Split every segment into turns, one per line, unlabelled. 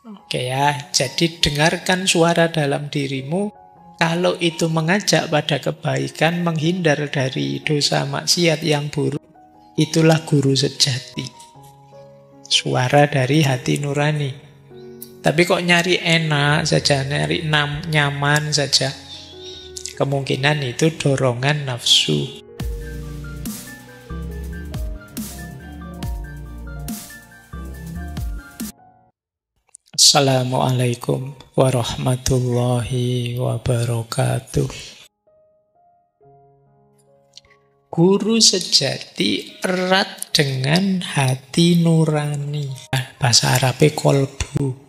Oke ya, jadi dengarkan suara dalam dirimu. Kalau itu mengajak pada kebaikan, menghindar dari dosa maksiat yang buruk, itulah guru sejati. Suara dari hati nurani. Tapi kok nyari enak saja, nyari nyaman saja, kemungkinan itu dorongan nafsu. Assalamualaikum warahmatullahi wabarakatuh. Guru sejati erat dengan hati nurani. Bahasa Arabnya kolbu.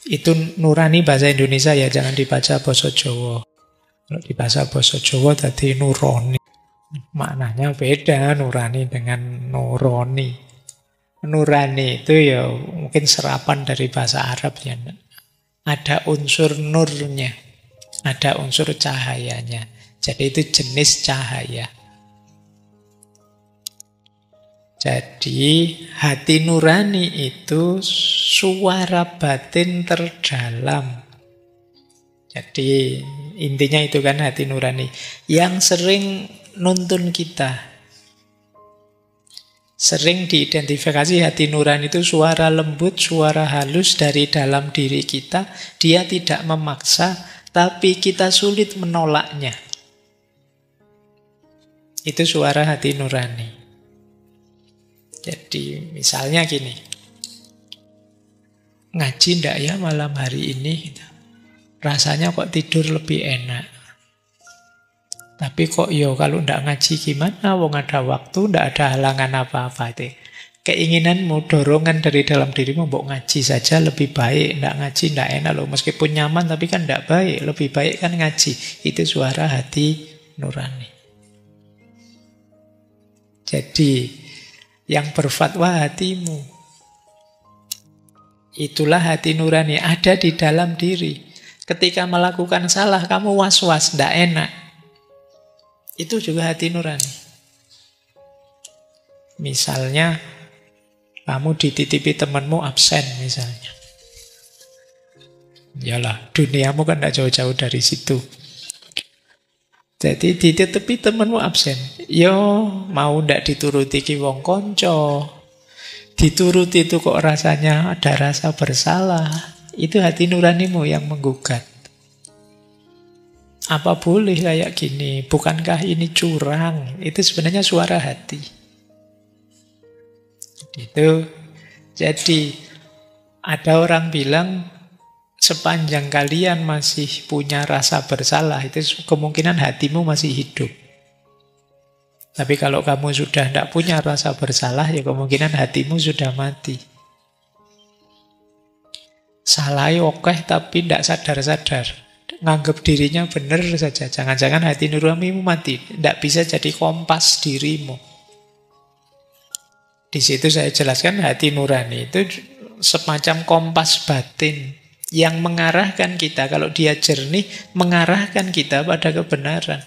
Itu nurani bahasa Indonesia ya, jangan dibaca bahasa Jawa. Kalau di bahasa Jawa tadi nuroni. Maknanya beda nurani dengan nuroni. Nurani itu ya mungkin serapan dari bahasa Arab ya. Ada unsur nurnya, ada unsur cahayanya. Jadi itu jenis cahaya. Jadi hati nurani itu suara batin terdalam. Jadi intinya itu kan hati nurani yang sering nuntun kita. Sering diidentifikasi hati nurani itu suara lembut, suara halus dari dalam diri kita. Dia tidak memaksa, tapi kita sulit menolaknya. Itu suara hati nurani. Jadi misalnya gini, ngaji ndak ya malam hari ini? Rasanya kok tidur lebih enak. Tapi kok kalau ndak ngaji gimana? Wong ada waktu, ndak ada halangan apa-apa. Keinginanmu, dorongan dari dalam dirimu, mbok ngaji saja lebih baik. Ndak ngaji ndak enak loh. Meskipun nyaman tapi kan ndak baik. Lebih baik kan ngaji. Itu suara hati nurani. Jadi yang berfatwa hatimu. Itulah hati nurani, ada di dalam diri. Ketika melakukan salah, kamu was-was, ndak enak. Itu juga hati nurani. Misalnya, kamu dititipi temanmu absen misalnya. Yalah, duniamu kan tidak jauh-jauh dari situ. Jadi dititipi temanmu absen. Yo, mau ndak dituruti ki wong konco. Dituruti itu kok rasanya ada rasa bersalah. Itu hati nuranimu yang menggugat. Apa boleh kayak gini? Bukankah ini curang? Itu sebenarnya suara hati. Itu. Jadi ada orang bilang sepanjang kalian masih punya rasa bersalah, itu kemungkinan hatimu masih hidup. Tapi kalau kamu sudah tidak punya rasa bersalah, ya kemungkinan hatimu sudah mati. Salah oke tapi tidak sadar-sadar. Nganggap dirinya benar saja. Jangan-jangan hati nuranimu mati. Tidak bisa jadi kompas dirimu. Di situ saya jelaskan hati nurani itu semacam kompas batin yang mengarahkan kita. Kalau dia jernih, mengarahkan kita pada kebenaran.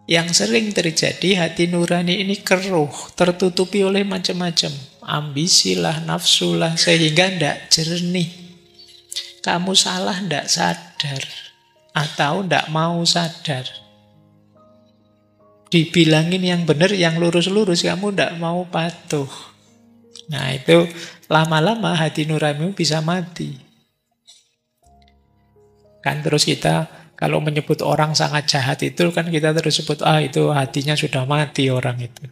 Yang sering terjadi hati nurani ini keruh, tertutupi oleh macam-macam. Ambisilah, nafsulah, sehingga tidak jernih. Kamu salah tidak sadar. Atau tidak mau sadar. Dibilangin yang benar, yang lurus-lurus, kamu tidak mau patuh. Nah itu lama-lama hati nuranimu bisa mati. Kan terus kita kalau menyebut orang sangat jahat itu kan kita terus sebut, itu hatinya sudah mati orang itu.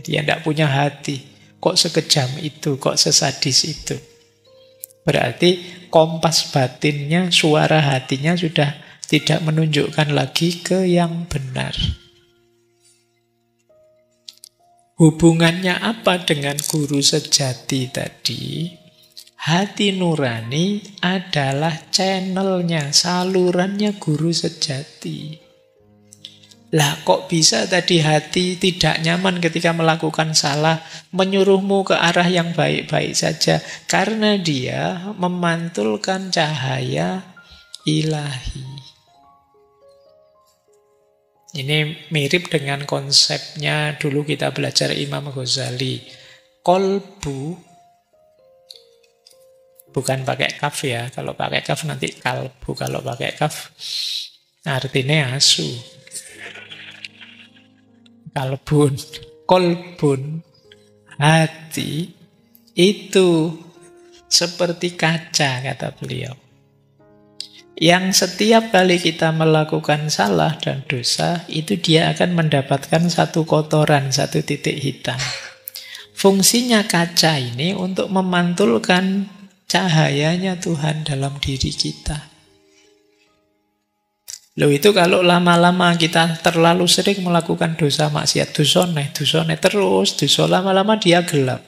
Dia tidak punya hati. Kok sekejam itu, kok sesadis itu. Berarti kompas batinnya, suara hatinya sudah tidak menunjukkan lagi ke yang benar. Hubungannya apa dengan guru sejati tadi? Hati nurani adalah channelnya, salurannya guru sejati. Lah kok bisa tadi hati tidak nyaman ketika melakukan salah, menyuruhmu ke arah yang baik-baik saja? Karena dia memantulkan cahaya ilahi. Ini mirip dengan konsepnya dulu kita belajar Imam Ghazali. Kolbu Bukan pakai kaf ya. Kalau pakai kaf nanti kalbu. Kalau pakai kaf artinya asu. Kalbun. Kolbun. Hati itu seperti kaca, kata beliau. Yang setiap kali kita melakukan salah dan dosa, itu dia akan mendapatkan satu kotoran, satu titik hitam. Fungsinya kaca ini untuk memantulkan cahayanya Tuhan dalam diri kita. Loh, itu kalau lama-lama kita terlalu sering melakukan dosa maksiat, dosone terus, dosa lama-lama dia gelap.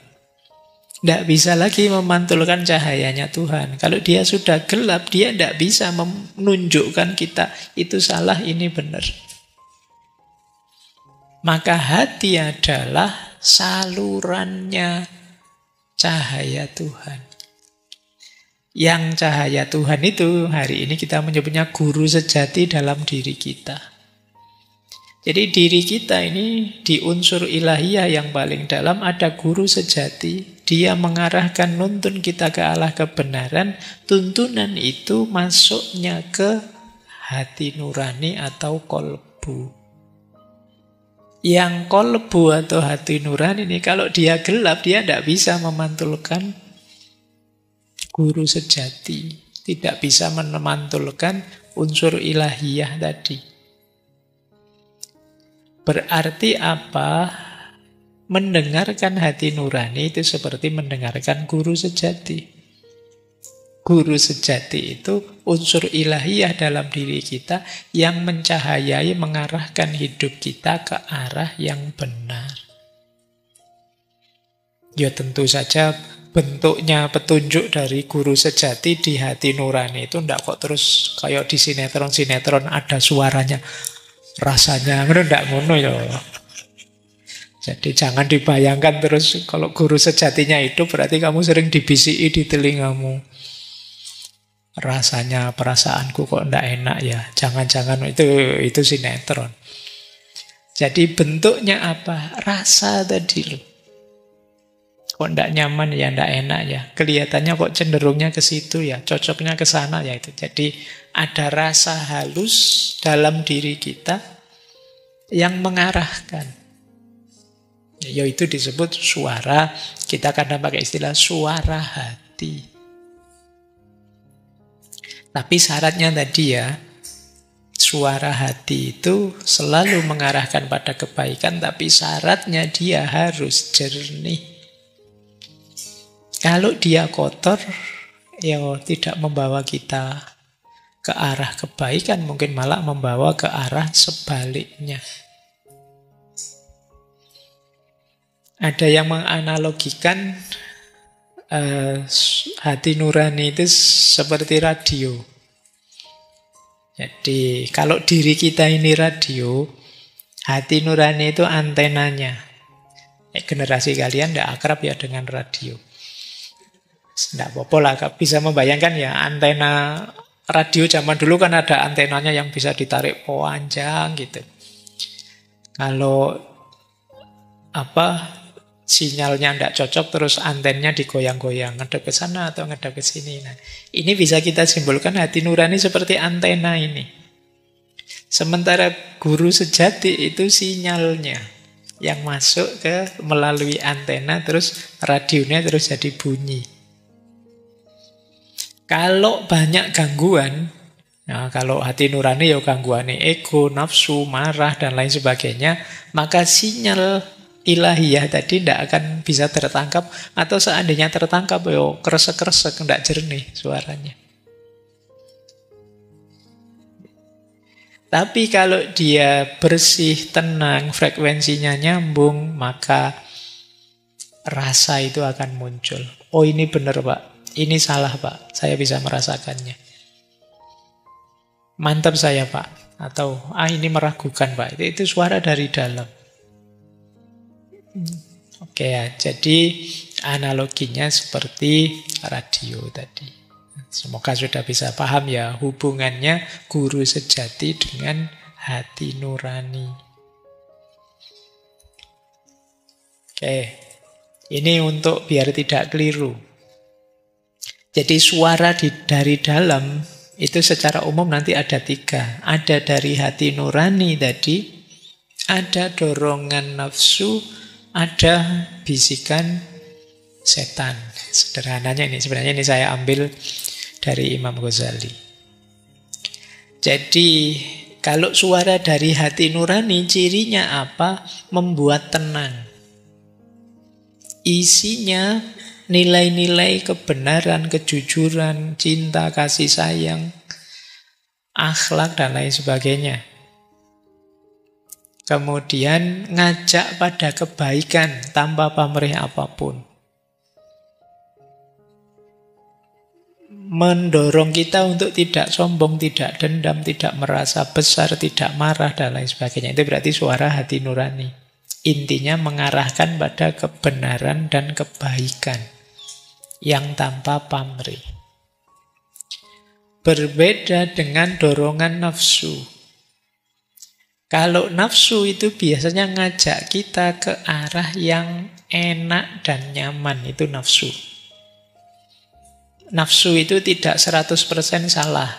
Tidak bisa lagi memantulkan cahayanya Tuhan. Kalau dia sudah gelap, dia tidak bisa menunjukkan kita itu salah, ini benar. Maka hati adalah salurannya cahaya Tuhan. Yang cahaya Tuhan itu hari ini kita menyebutnya guru sejati dalam diri kita. Jadi diri kita ini di unsur ilahiyah yang paling dalam ada guru sejati. Dia mengarahkan, nuntun kita ke arah kebenaran. Tuntunan itu masuknya ke hati nurani atau kolbu. Yang kolbu atau hati nurani ini kalau dia gelap, dia tidak bisa memantulkan guru sejati. Tidak bisa memantulkan unsur ilahiyah tadi. Berarti apa? Mendengarkan hati nurani itu seperti mendengarkan guru sejati. Guru sejati itu unsur ilahiyah dalam diri kita yang mencahayai, mengarahkan hidup kita ke arah yang benar. Ya tentu saja bentuknya petunjuk dari guru sejati di hati nurani itu ndak kok terus kayak di sinetron-sinetron ada suaranya, rasanya, ndak ngono ya. Jadi jangan dibayangkan terus kalau guru sejatinya itu berarti kamu sering dibisiki di telingamu. Rasanya, perasaanku kok ndak enak ya. Jangan-jangan itu sinetron. Jadi bentuknya apa? Rasa tadi loh. Kok ndak nyaman ya, ndak enak ya. Kelihatannya kok cenderungnya ke situ ya, cocoknya ke sana ya itu. Jadi ada rasa halus dalam diri kita yang mengarahkan. Yaitu disebut suara, kita kadang pakai istilah suara hati. Tapi syaratnya tadi ya, suara hati itu selalu mengarahkan pada kebaikan, tapi syaratnya dia harus jernih. Kalau dia kotor, ya tidak membawa kita ke arah kebaikan, mungkin malah membawa ke arah sebaliknya. Ada yang menganalogikan hati nurani itu seperti radio. Jadi kalau diri kita ini radio, hati nurani itu antenanya. Generasi kalian tidak akrab ya dengan radio. Tidak apa-apa lah, bisa membayangkan ya antena radio zaman dulu kan ada antenanya yang bisa ditarik panjang gitu. Kalau sinyalnya tidak cocok terus antennya digoyang-goyang, ngedep ke sana atau ngedep ke sini. Nah, ini bisa kita simpulkan hati nurani seperti antena ini. Sementara guru sejati itu sinyalnya yang masuk ke melalui antena, terus radionya terus jadi bunyi. Kalau banyak gangguan, nah kalau hati nurani ya gangguan ego, nafsu, marah dan lain sebagainya, maka sinyal ilahiyah tadi tidak akan bisa tertangkap, atau seandainya tertangkap kresek-kresek, tidak jernih suaranya. Tapi kalau dia bersih, tenang, frekuensinya nyambung, maka rasa itu akan muncul. Oh ini benar Pak, ini salah Pak, saya bisa merasakannya. Mantap saya Pak, atau ini meragukan Pak, itu suara dari dalam. Oke ya, jadi analoginya seperti radio tadi. Semoga sudah bisa paham ya hubungannya guru sejati dengan hati nurani. Oke, ini untuk biar tidak keliru. Jadi suara dari dalam itu secara umum nanti ada 3. Ada dari hati nurani tadi, ada dorongan nafsu, ada bisikan setan. Sederhananya ini, sebenarnya ini saya ambil dari Imam Ghazali. Jadi kalau suara dari hati nurani cirinya apa? Membuat tenang. Isinya nilai-nilai kebenaran, kejujuran, cinta, kasih sayang, akhlak, dan lain sebagainya. Kemudian ngajak pada kebaikan tanpa pamrih apapun. Mendorong kita untuk tidak sombong, tidak dendam, tidak merasa besar, tidak marah, dan lain sebagainya. Itu berarti suara hati nurani. Intinya mengarahkan pada kebenaran dan kebaikan yang tanpa pamrih. Berbeda dengan dorongan nafsu. Kalau nafsu itu biasanya ngajak kita ke arah yang enak dan nyaman, itu nafsu. Nafsu itu tidak 100% salah.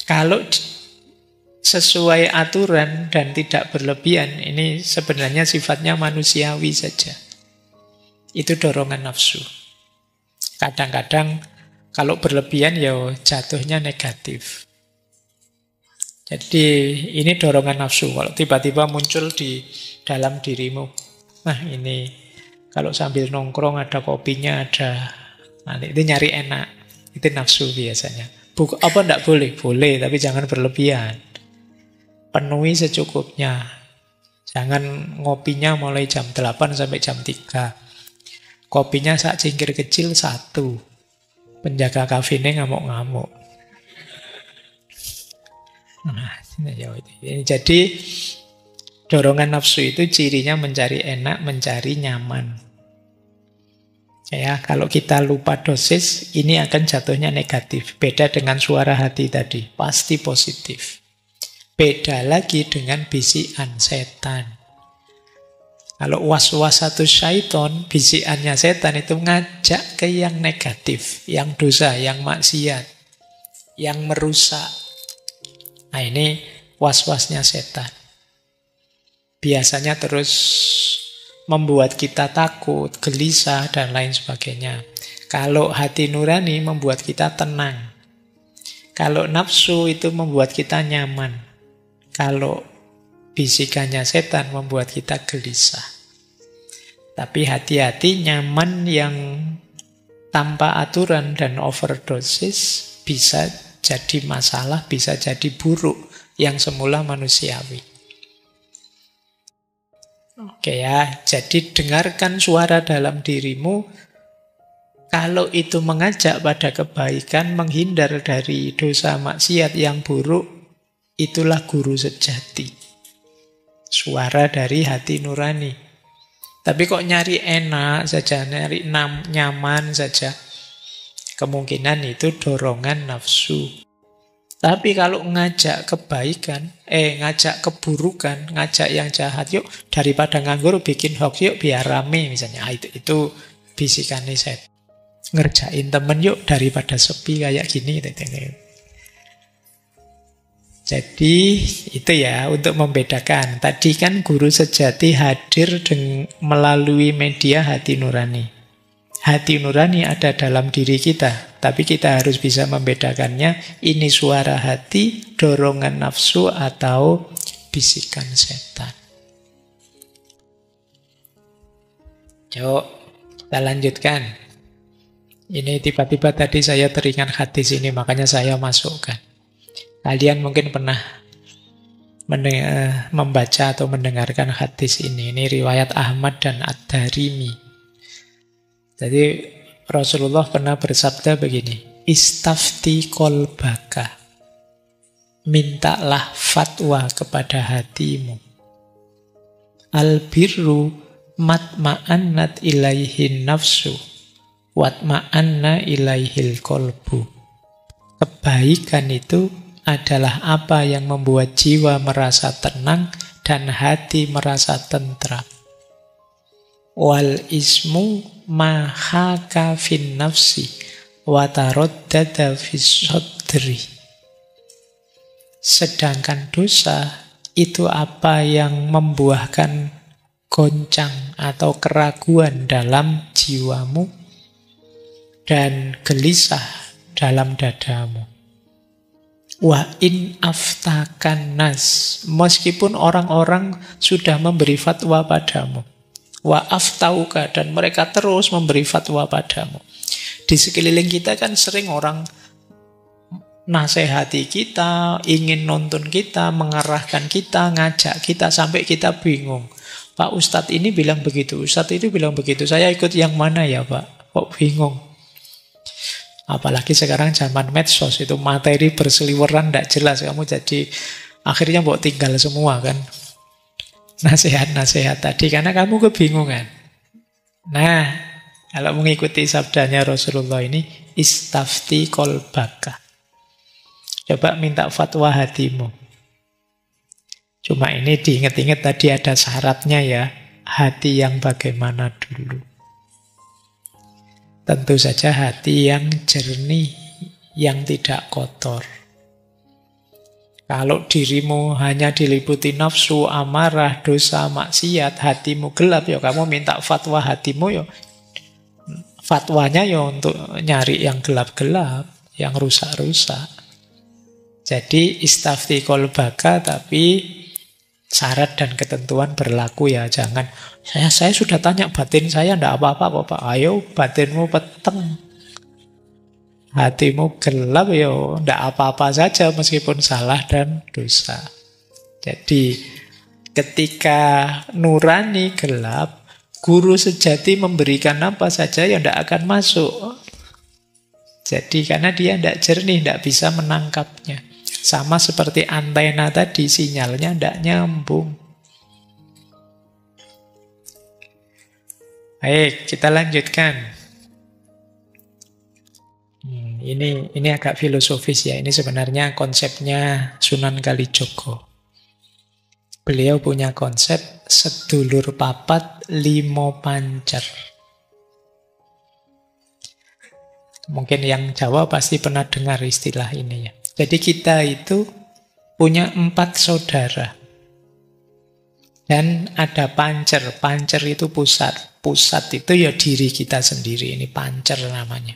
Kalau sesuai aturan dan tidak berlebihan, ini sebenarnya sifatnya manusiawi saja. Itu dorongan nafsu. Kadang-kadang kalau berlebihan ya jatuhnya negatif. Jadi ini dorongan nafsu. Kalau tiba-tiba muncul di dalam dirimu, nah ini kalau sambil nongkrong ada kopinya, ada, nah, itu nyari enak. Itu nafsu biasanya. Apa enggak boleh? Boleh, tapi jangan berlebihan. Penuhi secukupnya. Jangan ngopinya mulai jam 8 sampai jam 3. Kopinya sak cingkir kecil 1. Penjaga kafenya ngamuk-ngamuk. Nah, jadi dorongan nafsu itu cirinya mencari enak, mencari nyaman. Ya, kalau kita lupa dosis, ini akan jatuhnya negatif. Beda dengan suara hati tadi, pasti positif. Beda lagi dengan bisikan setan. Kalau was-was syaiton, bisikannya setan itu ngajak ke yang negatif, yang dosa, yang maksiat, yang merusak. Nah ini was-wasnya setan. Biasanya terus membuat kita takut, gelisah, dan lain sebagainya. Kalau hati nurani membuat kita tenang. Kalau nafsu itu membuat kita nyaman. Kalau bisikannya setan membuat kita gelisah. Tapi hati-hati, nyaman yang tanpa aturan dan overdosis bisa jadi masalah, bisa jadi buruk yang semula manusiawi. Oke ya, jadi dengarkan suara dalam dirimu. Kalau itu mengajak pada kebaikan, menghindar dari dosa maksiat yang buruk, itulah guru sejati. Suara dari hati nurani. Tapi kok nyari enak saja, nyari nyaman saja, kemungkinan itu dorongan nafsu. Tapi kalau ngajak kebaikan, ngajak keburukan, ngajak yang jahat, yuk daripada nganggur bikin hoax, yuk biar rame misalnya. Itu bisikan set. Ngerjain temen yuk daripada sepi kayak gini. Jadi itu ya untuk membedakan. Tadi kan guru sejati hadir melalui media hati nurani. Hati nurani ada dalam diri kita, tapi kita harus bisa membedakannya. Ini suara hati, dorongan nafsu, atau bisikan setan. Yuk, kita lanjutkan. Ini tiba-tiba tadi saya teringat hadis ini, makanya saya masukkan. Kalian mungkin pernah membaca atau mendengarkan hadis ini. Ini riwayat Ahmad dan Ad-Darimi. Jadi Rasulullah pernah bersabda begini, Istafti kolbaka, mintalah fatwa kepada hatimu. Albirru matma'annat ilaihin nafsu, watma'anna ilaihil kolbu. Kebaikan itu adalah apa yang membuat jiwa merasa tenang dan hati merasa tentram. Wal ismu mahaka fin nafsi wa taraddada fis sadri. Sedangkan dosa itu apa yang membuahkan goncang atau keraguan dalam jiwamu dan gelisah dalam dadamu. Wa in aftakan nas, meskipun orang-orang sudah memberi fatwa padamu. Wa aftauka, dan mereka terus memberi fatwa padamu. Di sekeliling kita kan sering orang nasihati kita, ingin nuntun kita, mengarahkan kita, ngajak kita, sampai kita bingung. Pak Ustadz ini bilang begitu, Ustadz itu bilang begitu, saya ikut yang mana ya Pak? Kok bingung? Apalagi sekarang zaman medsos, itu materi berseliweran, tidak jelas. Kamu jadi, akhirnya mau tinggal semua kan. Nasihat-nasihat tadi, karena kamu kebingungan. Nah, kalau mengikuti sabdanya Rasulullah ini, istafti kolbaka. Coba minta fatwa hatimu. Cuma ini diingat-ingat tadi ada syaratnya ya. Hati yang bagaimana dulu. Tentu saja hati yang jernih, yang tidak kotor. Kalau dirimu hanya diliputi nafsu, amarah, dosa, maksiat, hatimu gelap, ya kamu minta fatwa hatimu, ya fatwanya ya untuk nyari yang gelap-gelap, yang rusak-rusak. Jadi istafti kolbaka, tapi syarat dan ketentuan berlaku ya. Jangan, saya sudah tanya batin saya, tidak apa-apa kok Pak. Ayo batinmu peteng, hatimu gelap, ya tidak apa-apa saja meskipun salah dan dosa. Jadi ketika nurani gelap, guru sejati memberikan apa saja ya tidak akan masuk. Jadi karena dia tidak jernih, tidak bisa menangkapnya. Sama seperti antena tadi, sinyalnya tidak nyambung. Baik, kita lanjutkan. Ini agak filosofis ya. Ini sebenarnya konsepnya Sunan Kalijogo. Beliau punya konsep sedulur papat limo pancer. Mungkin yang Jawa pasti pernah dengar istilah ini ya. Jadi kita itu punya 4 saudara. Dan ada pancer. Pancer itu pusat. Pusat itu ya diri kita sendiri. Ini pancer namanya.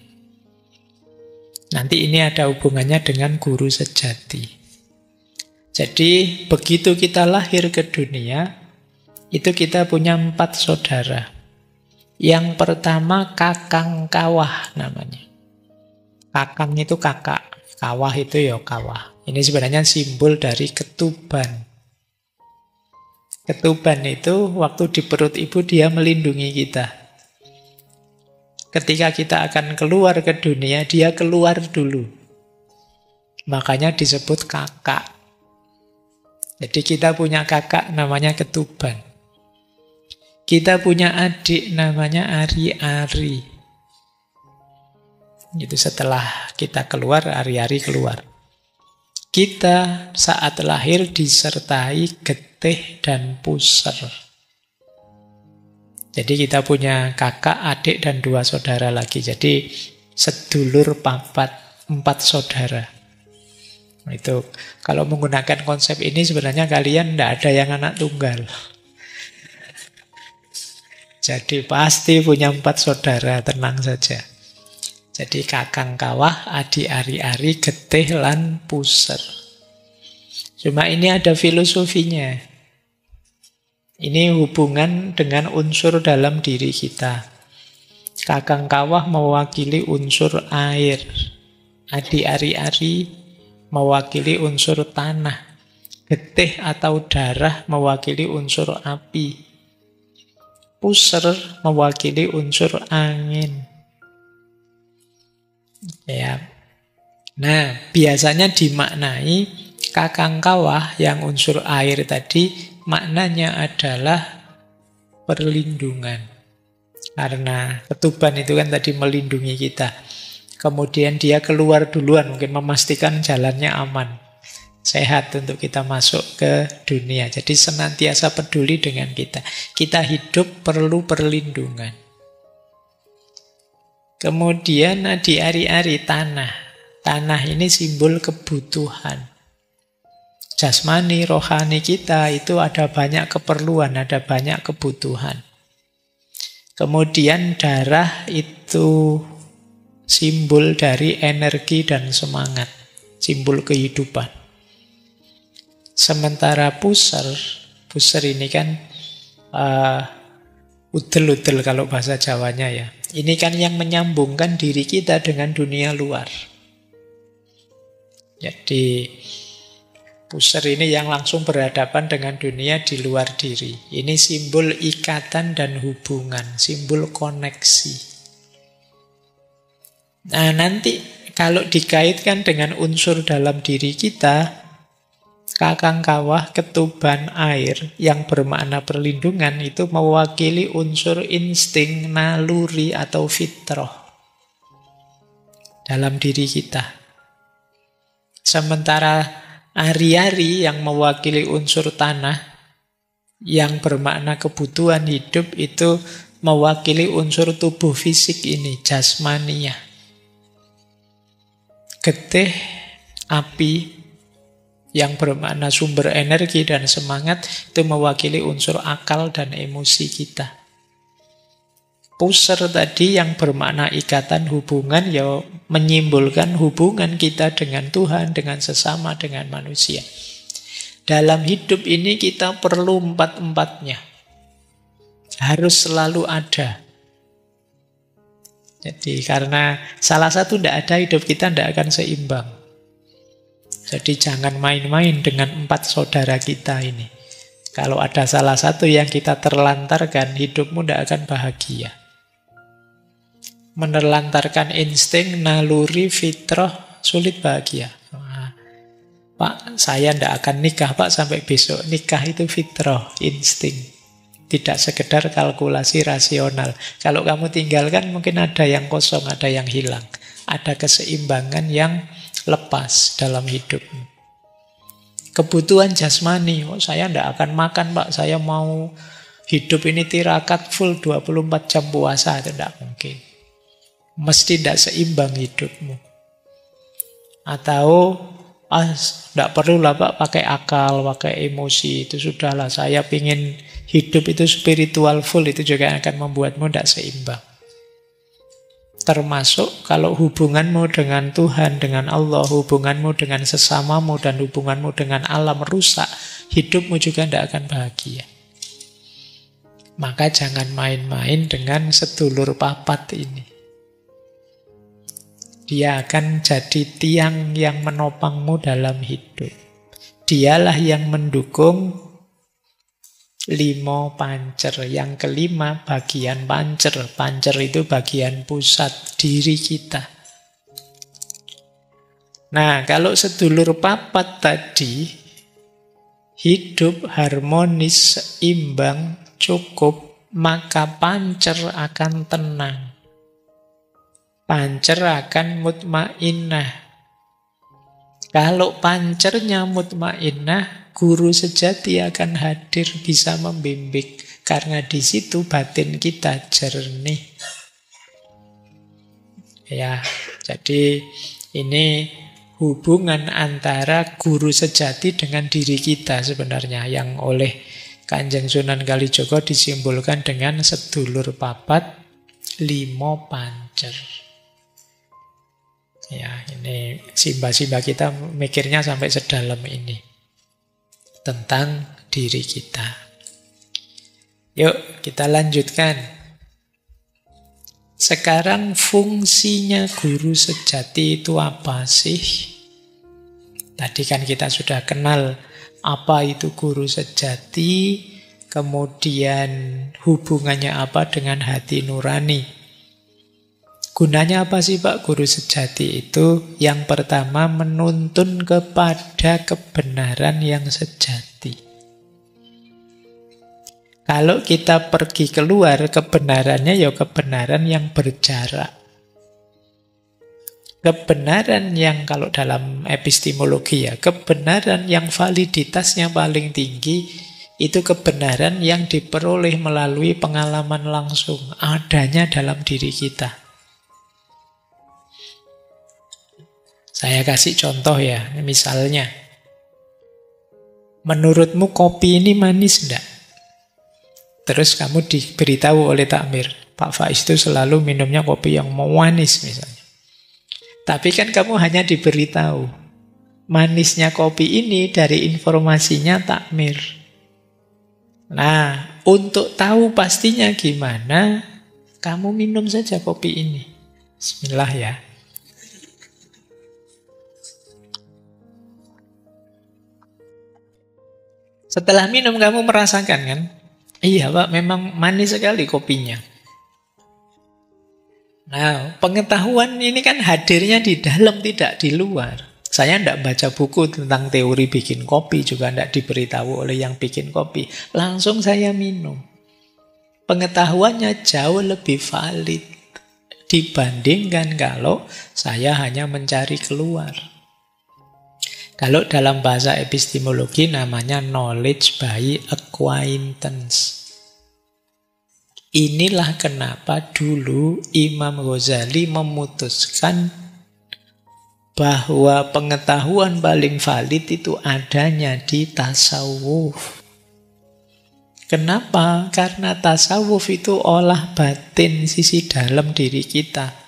Nanti ini ada hubungannya dengan guru sejati. Jadi begitu kita lahir ke dunia, itu kita punya 4 saudara. Yang pertama kakang kawah namanya. Kakang itu kakak. Kawah itu ya kawah. Ini sebenarnya simbol dari ketuban. Ketuban itu waktu di perut ibu dia melindungi kita. Ketika kita akan keluar ke dunia, dia keluar dulu. Makanya disebut kakak. Jadi kita punya kakak namanya ketuban. Kita punya adik namanya ari-ari. Itu setelah kita keluar, ari-ari keluar. Kita saat lahir disertai getih dan puser. Jadi kita punya kakak, adik, dan 2 saudara lagi. Jadi sedulur papat, 4 saudara. Itu kalau menggunakan konsep ini sebenarnya kalian tidak ada yang anak tunggal. Jadi pasti punya 4 saudara, tenang saja. Jadi kakang kawah, adik ari-ari, getih, lan puser. Cuma ini ada filosofinya. Ini hubungan dengan unsur dalam diri kita. Kakang kawah mewakili unsur air. Adik ari-ari mewakili unsur tanah. Getih atau darah mewakili unsur api. Puser mewakili unsur angin. Ya. Nah, biasanya dimaknai kakang kawah yang unsur air tadi maknanya adalah perlindungan. Karena ketuban itu kan tadi melindungi kita. Kemudian dia keluar duluan, mungkin memastikan jalannya aman. Sehat untuk kita masuk ke dunia. Jadi senantiasa peduli dengan kita. Kita hidup perlu perlindungan. Kemudian di ari-ari tanah. Tanah ini simbol kebutuhan. Jasmani, rohani kita itu ada banyak keperluan, ada banyak kebutuhan. Kemudian darah itu simbol dari energi dan semangat, simbol kehidupan. Sementara puser ini kan udel-udel kalau bahasa Jawanya ya. Ini kan yang menyambungkan diri kita dengan dunia luar. Jadi puser ini yang langsung berhadapan dengan dunia di luar diri. Ini simbol ikatan dan hubungan, simbol koneksi. Nah, nanti kalau dikaitkan dengan unsur dalam diri kita, kakang kawah, ketuban, air yang bermakna perlindungan itu mewakili unsur insting, naluri atau fitrah dalam diri kita. Sementara ari-ari yang mewakili unsur tanah yang bermakna kebutuhan hidup itu mewakili unsur tubuh fisik ini, jasmania. Getih, api yang bermakna sumber energi dan semangat itu mewakili unsur akal dan emosi kita. Puser tadi yang bermakna ikatan hubungan ya menyimbolkan hubungan kita dengan Tuhan, dengan sesama, dengan manusia. Dalam hidup ini kita perlu empat-empatnya. Harus selalu ada. Jadi karena salah satu tidak ada, hidup kita tidak akan seimbang. Jadi jangan main-main dengan empat saudara kita ini. Kalau ada salah satu yang kita terlantarkan, hidupmu tidak akan bahagia. Menelantarkan insting, naluri, fitrah, sulit bahagia. Nah, Pak, saya tidak akan nikah Pak sampai besok. Nikah itu fitrah, insting. Tidak sekedar kalkulasi rasional. Kalau kamu tinggalkan mungkin ada yang kosong, ada yang hilang. Ada keseimbangan yang lepas dalam hidupmu. Kebutuhan jasmani, saya tidak akan makan Pak, saya mau hidup ini tirakat full 24 jam puasa, itu tidak mungkin. Mesti tidak seimbang hidupmu. Atau tidak perlulah Pak pakai akal, pakai emosi, itu sudahlah, saya ingin hidup itu spiritual full, itu juga akan membuatmu tidak seimbang. Termasuk kalau hubunganmu dengan Tuhan, dengan Allah, hubunganmu dengan sesamamu, dan hubunganmu dengan alam rusak, hidupmu juga tidak akan bahagia. Maka jangan main-main dengan sedulur papat ini. Dia akan jadi tiang yang menopangmu dalam hidup. Dialah yang mendukung 5 pancer. Yang kelima bagian pancer. Pancer itu bagian pusat diri kita. Nah, kalau sedulur papat tadi hidup harmonis, seimbang, cukup, maka pancer akan tenang. Pancer akan mutmainnah. Kalau pancernya mutmainnah, guru sejati akan hadir bisa membimbing. Karena di situ batin kita jernih. Ya, jadi ini hubungan antara guru sejati dengan diri kita sebenarnya, yang oleh Kanjeng Sunan Kalijaga disimbolkan dengan sedulur papat 5 pancer. Ya, ini simba-simba kita mikirnya sampai sedalam ini tentang diri kita. Yuk, kita lanjutkan. Sekarang fungsinya guru sejati itu apa sih? Tadi kan kita sudah kenal apa itu guru sejati, kemudian hubungannya apa dengan hati nurani. Gunanya apa sih Pak guru sejati itu? Yang pertama, menuntun kepada kebenaran yang sejati. Kalau kita pergi keluar, kebenarannya ya kebenaran yang berjarak. Kebenaran yang, kalau dalam epistemologi ya, kebenaran yang validitasnya paling tinggi, itu kebenaran yang diperoleh melalui pengalaman langsung, adanya dalam diri kita. Saya kasih contoh ya, misalnya. Menurutmu kopi ini manis enggak? Terus kamu diberitahu oleh takmir, Pak Faiz itu selalu minumnya kopi yang manis misalnya. Tapi kan kamu hanya diberitahu manisnya kopi ini dari informasinya takmir. Nah, untuk tahu pastinya gimana, kamu minum saja kopi ini. Bismillah ya. Setelah minum kamu merasakan kan? Iya Pak, memang manis sekali kopinya. Nah, pengetahuan ini kan hadirnya di dalam, tidak di luar. Saya tidak baca buku tentang teori bikin kopi, juga tidak diberitahu oleh yang bikin kopi. Langsung saya minum. Pengetahuannya jauh lebih valid dibandingkan kalau saya hanya mencari keluar. Kalau dalam bahasa epistemologi namanya knowledge by acquaintance. Inilah kenapa dulu Imam Ghazali memutuskan bahwa pengetahuan paling valid itu adanya di tasawuf. Kenapa? Karena tasawuf itu olah batin sisi dalam diri kita.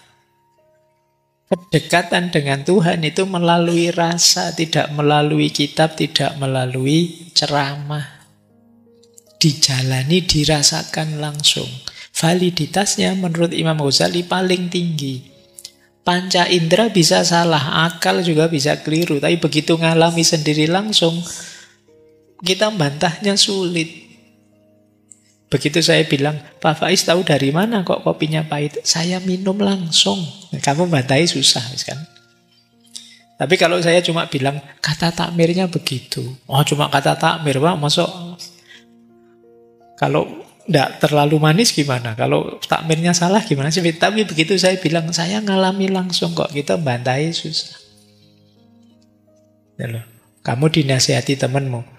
Kedekatan dengan Tuhan itu melalui rasa, tidak melalui kitab, tidak melalui ceramah. Dijalani, dirasakan langsung. Validitasnya menurut Imam Ghazali paling tinggi. Panca indera bisa salah, akal juga bisa keliru. Tapi begitu ngalami sendiri langsung, kita bantahnya sulit. Begitu saya bilang, Pak Faiz tahu dari mana kok kopinya pahit? Saya minum langsung. Kamu bantahi susah kan? Tapi kalau saya cuma bilang, kata takmirnya begitu. Oh cuma kata takmir Pak, masuk. Kalau tidak terlalu manis gimana? Kalau takmirnya salah gimana sih? Tapi begitu saya bilang, saya ngalami langsung kok. Kita bantahi susah. Kamu dinasihati temanmu,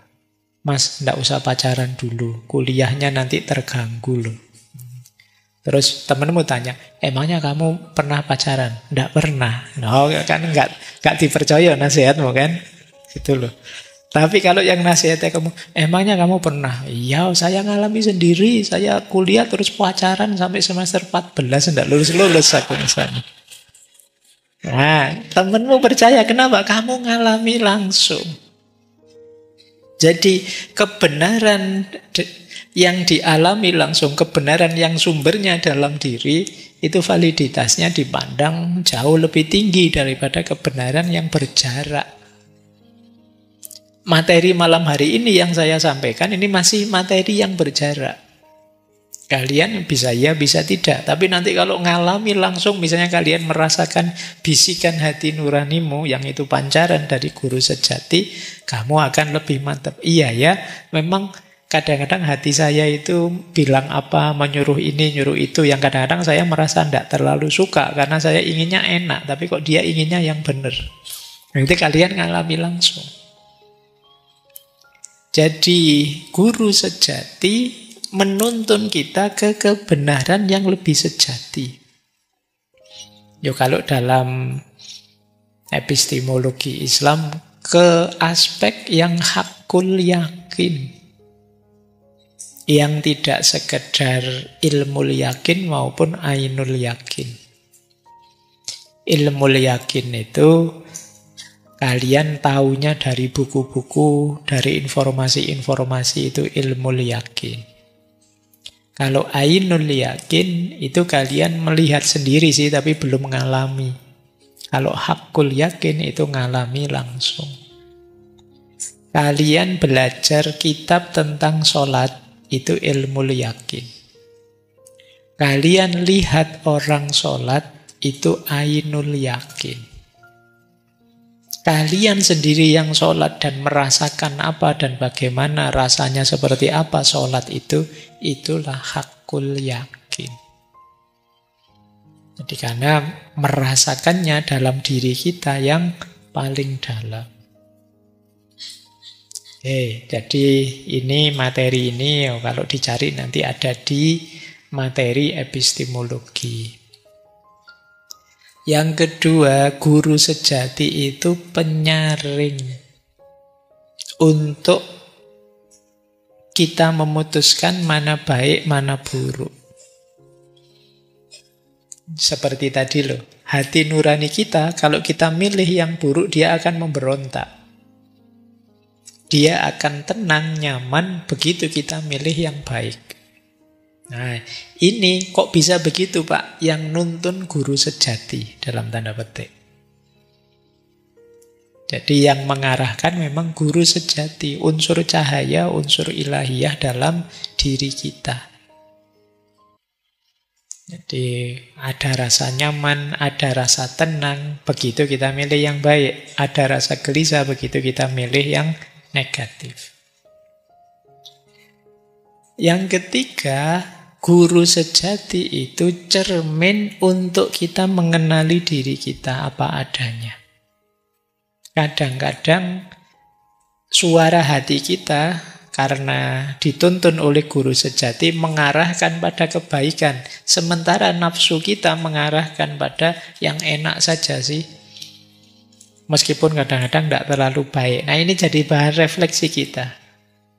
Mas, tidak usah pacaran dulu. Kuliahnya nanti terganggu loh. Terus temanmu tanya, emangnya kamu pernah pacaran? Tidak pernah. No, kan nggak dipercaya nasihatmu kan? Gitu loh. Tapi kalau yang nasihatnya kamu, emangnya kamu pernah? Iya, saya ngalami sendiri. Saya kuliah terus pacaran sampai semester 14. Tidak lulus-lulus aku misalnya. Nah, temanmu percaya. Kenapa? Kamu ngalami langsung. Jadi kebenaran yang dialami langsung, kebenaran yang sumbernya dalam diri, itu validitasnya dipandang jauh lebih tinggi daripada kebenaran yang berjarak. Materi malam hari ini yang saya sampaikan, ini masih materi yang berjarak. Kalian bisa ya, bisa tidak. Tapi nanti kalau ngalami langsung, misalnya kalian merasakan bisikan hati nuranimu, yang itu pancaran dari guru sejati, kamu akan lebih mantap. Iya ya, memang kadang-kadang hati saya itu bilang apa, menyuruh ini, nyuruh itu, yang kadang-kadang saya merasa tidak terlalu suka, karena saya inginnya enak, tapi kok dia inginnya yang benar. Nanti kalian ngalami langsung. Jadi guru sejati menuntun kita ke kebenaran yang lebih sejati. Yo, kalau dalam epistemologi Islam, ke aspek yang hakul yakin, yang tidak sekedar ilmu yakin maupun ainul yakin. Ilmu yakin itu kalian taunya dari buku-buku, dari informasi-informasi, itu ilmu yakin. Kalau ainul yakin itu kalian melihat sendiri sih, tapi belum mengalami. Kalau hakul yakin itu ngalami langsung. Kalian belajar kitab tentang sholat, itu ilmu yakin. Kalian lihat orang sholat, itu ainul yakin. Kalian sendiri yang sholat dan merasakan apa dan bagaimana rasanya, seperti apa sholat itu, itulah hakul yakin. Jadi karena merasakannya dalam diri kita yang paling dalam. Jadi ini materi ini, kalau dicari nanti ada di materi epistemologi. Yang kedua, guru sejati itu penyaring untuk kita memutuskan mana baik, mana buruk. Seperti tadi loh, hati nurani kita, kalau kita milih yang buruk, dia akan memberontak. Dia akan tenang, nyaman, begitu kita milih yang baik. Nah, ini kok bisa begitu, Pak? Yang nuntun guru sejati, dalam tanda petik. Jadi yang mengarahkan memang guru sejati, unsur cahaya, unsur ilahiyah dalam diri kita. Jadi ada rasa nyaman, ada rasa tenang, begitu kita milih yang baik. Ada rasa gelisah, begitu kita milih yang negatif. Yang ketiga, guru sejati itu cermin untuk kita mengenali diri kita apa adanya. Kadang-kadang suara hati kita karena dituntun oleh guru sejati mengarahkan pada kebaikan. Sementara nafsu kita mengarahkan pada yang enak saja sih. Meskipun kadang-kadang tidak terlalu baik. Nah ini jadi bahan refleksi kita.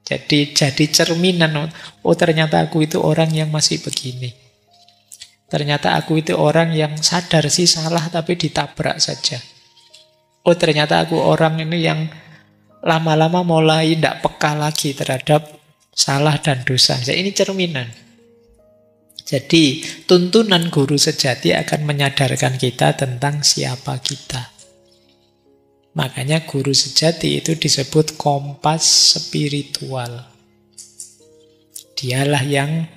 Jadi cerminan. Oh ternyata aku itu orang yang masih begini. Ternyata aku itu orang yang sadar sih salah tapi ditabrak saja. Oh ternyata aku orang ini yang lama-lama mulai tidak peka lagi terhadap salah dan dosa. Jadi ini cerminan. Jadi tuntunan guru sejati akan menyadarkan kita tentang siapa kita. Makanya guru sejati itu disebut kompas spiritual. Dialah yang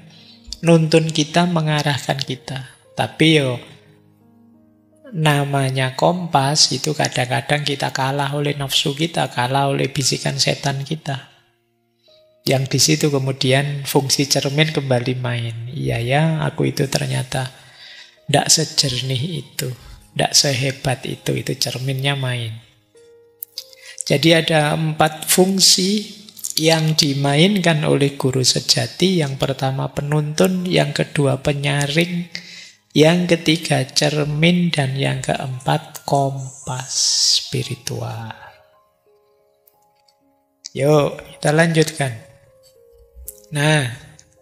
nuntun kita, mengarahkan kita. Tapi namanya kompas itu kadang-kadang kita kalah oleh nafsu kita, kalah oleh bisikan setan kita. Yang di situ kemudian fungsi cermin kembali main. Iya ya, aku itu ternyata tidak sejernih itu, tidak sehebat itu cerminnya main. Jadi ada 4 fungsi yang dimainkan oleh guru sejati. Yang pertama penuntun, yang kedua penyaring, yang ketiga cermin, dan yang keempat kompas spiritual. Yuk, kita lanjutkan. Nah,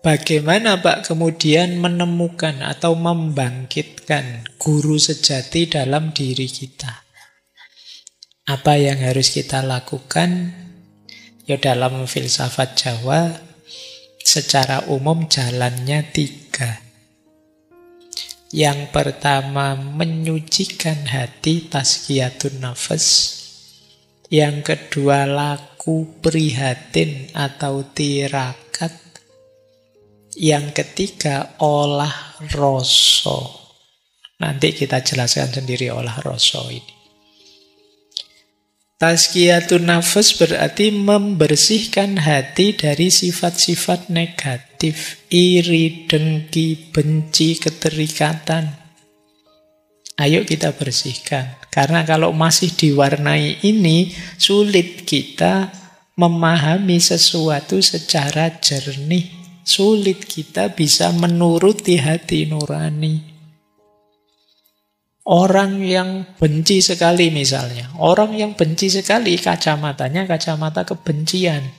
bagaimana Pak kemudian menemukan atau membangkitkan guru sejati dalam diri kita? Apa yang harus kita lakukan? Ya dalam filsafat Jawa, secara umum jalannya 3. Yang pertama menyucikan hati, tazkiyatun nafas. Yang kedua laku prihatin atau tirakat. Yang ketiga olah rasa. Nanti kita jelaskan sendiri olah rasa ini. Tazkiyatun nafas berarti membersihkan hati dari sifat-sifat negatif, iri, dengki, benci, keterikatan. Ayo kita bersihkan. Karena kalau masih diwarnai ini, sulit kita memahami sesuatu secara jernih. Sulit kita bisa menuruti hati nurani. Orang yang benci sekali misalnya. Orang yang benci sekali kacamatanya kacamata kebencian.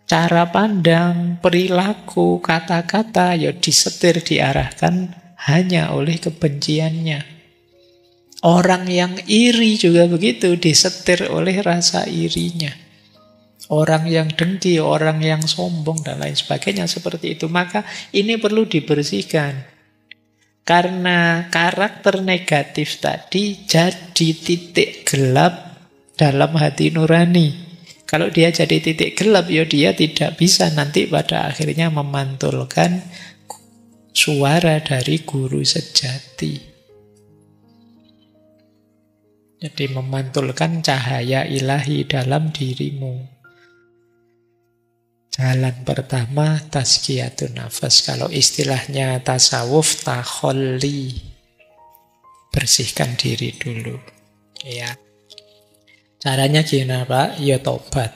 Cara pandang, perilaku, kata-kata ya disetir, diarahkan hanya oleh kebenciannya. Orang yang iri juga begitu, disetir oleh rasa irinya. Orang yang dengki, orang yang sombong, dan lain sebagainya seperti itu. Maka ini perlu dibersihkan. Karena karakter negatif tadi jadi titik gelap dalam hati nurani. Kalau dia jadi titik gelap, ya dia tidak bisa nanti pada akhirnya memantulkan suara dari guru sejati. Jadi memantulkan cahaya ilahi dalam dirimu. Jalan pertama tazkiyatun nafas. Kalau istilahnya tasawuf, takholli. Bersihkan diri dulu. Ya. Caranya gimana Pak? Ya tobat.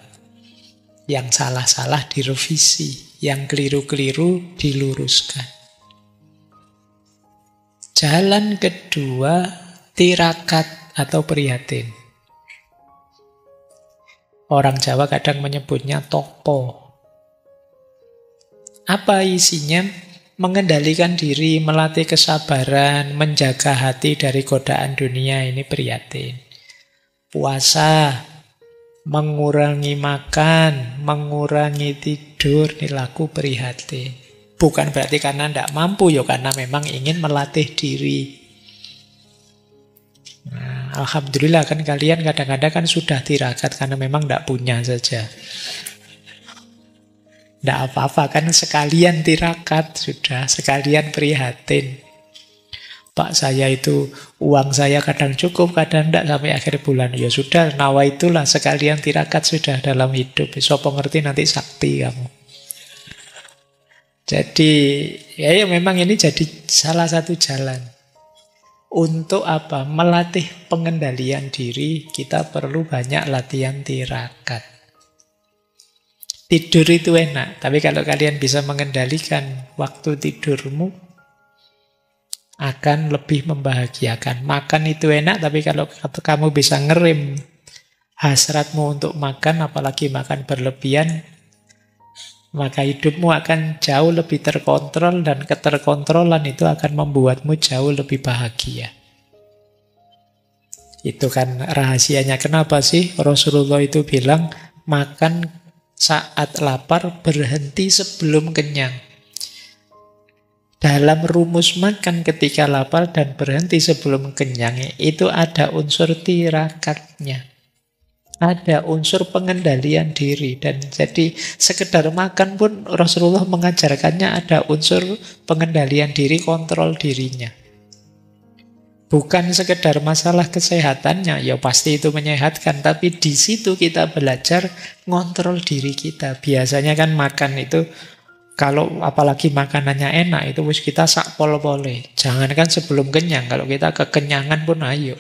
Yang salah-salah direvisi, yang keliru-keliru diluruskan. Jalan kedua, tirakat atau prihatin. Orang Jawa kadang menyebutnya topo. Apa isinya? Mengendalikan diri, melatih kesabaran, menjaga hati dari godaan dunia, ini prihatin. Puasa, mengurangi makan, mengurangi tidur, ini laku prihatin. Bukan berarti karena tidak mampu, ya karena memang ingin melatih diri. Nah, alhamdulillah kan kalian kadang-kadang kan sudah tirakat karena memang tidak punya saja. Tidak apa-apa kan, sekalian tirakat sudah, sekalian prihatin. Pak, saya itu uang saya kadang cukup, kadang tidak sampai akhir bulan. Ya sudah, nawa itulah sekalian tirakat sudah dalam hidup. Sopo ngerti nanti sakti kamu. Jadi ya memang ini jadi salah satu jalan. Untuk apa? Melatih pengendalian diri, kita perlu banyak latihan tirakat. Tidur itu enak, tapi kalau kalian bisa mengendalikan waktu tidurmu, akan lebih membahagiakan. Makan itu enak, tapi kalau kamu bisa ngerem hasratmu untuk makan, apalagi makan berlebihan, maka hidupmu akan jauh lebih terkontrol, dan keterkontrolan itu akan membuatmu jauh lebih bahagia. Itu kan rahasianya. Kenapa sih Rasulullah itu bilang makan saat lapar, berhenti sebelum kenyang. Dalam rumus makan ketika lapar dan berhenti sebelum kenyang, itu ada unsur tirakatnya. Ada unsur pengendalian diri. Dan jadi sekedar makan pun Rasulullah mengajarkannya ada unsur pengendalian diri, kontrol dirinya. Bukan sekedar masalah kesehatannya, ya pasti itu menyehatkan, tapi di situ kita belajar ngontrol diri kita. Biasanya kan makan itu, kalau apalagi makanannya enak, itu kita sak pol-pole. Jangankan sebelum kenyang, kalau kita kekenyangan pun ayo.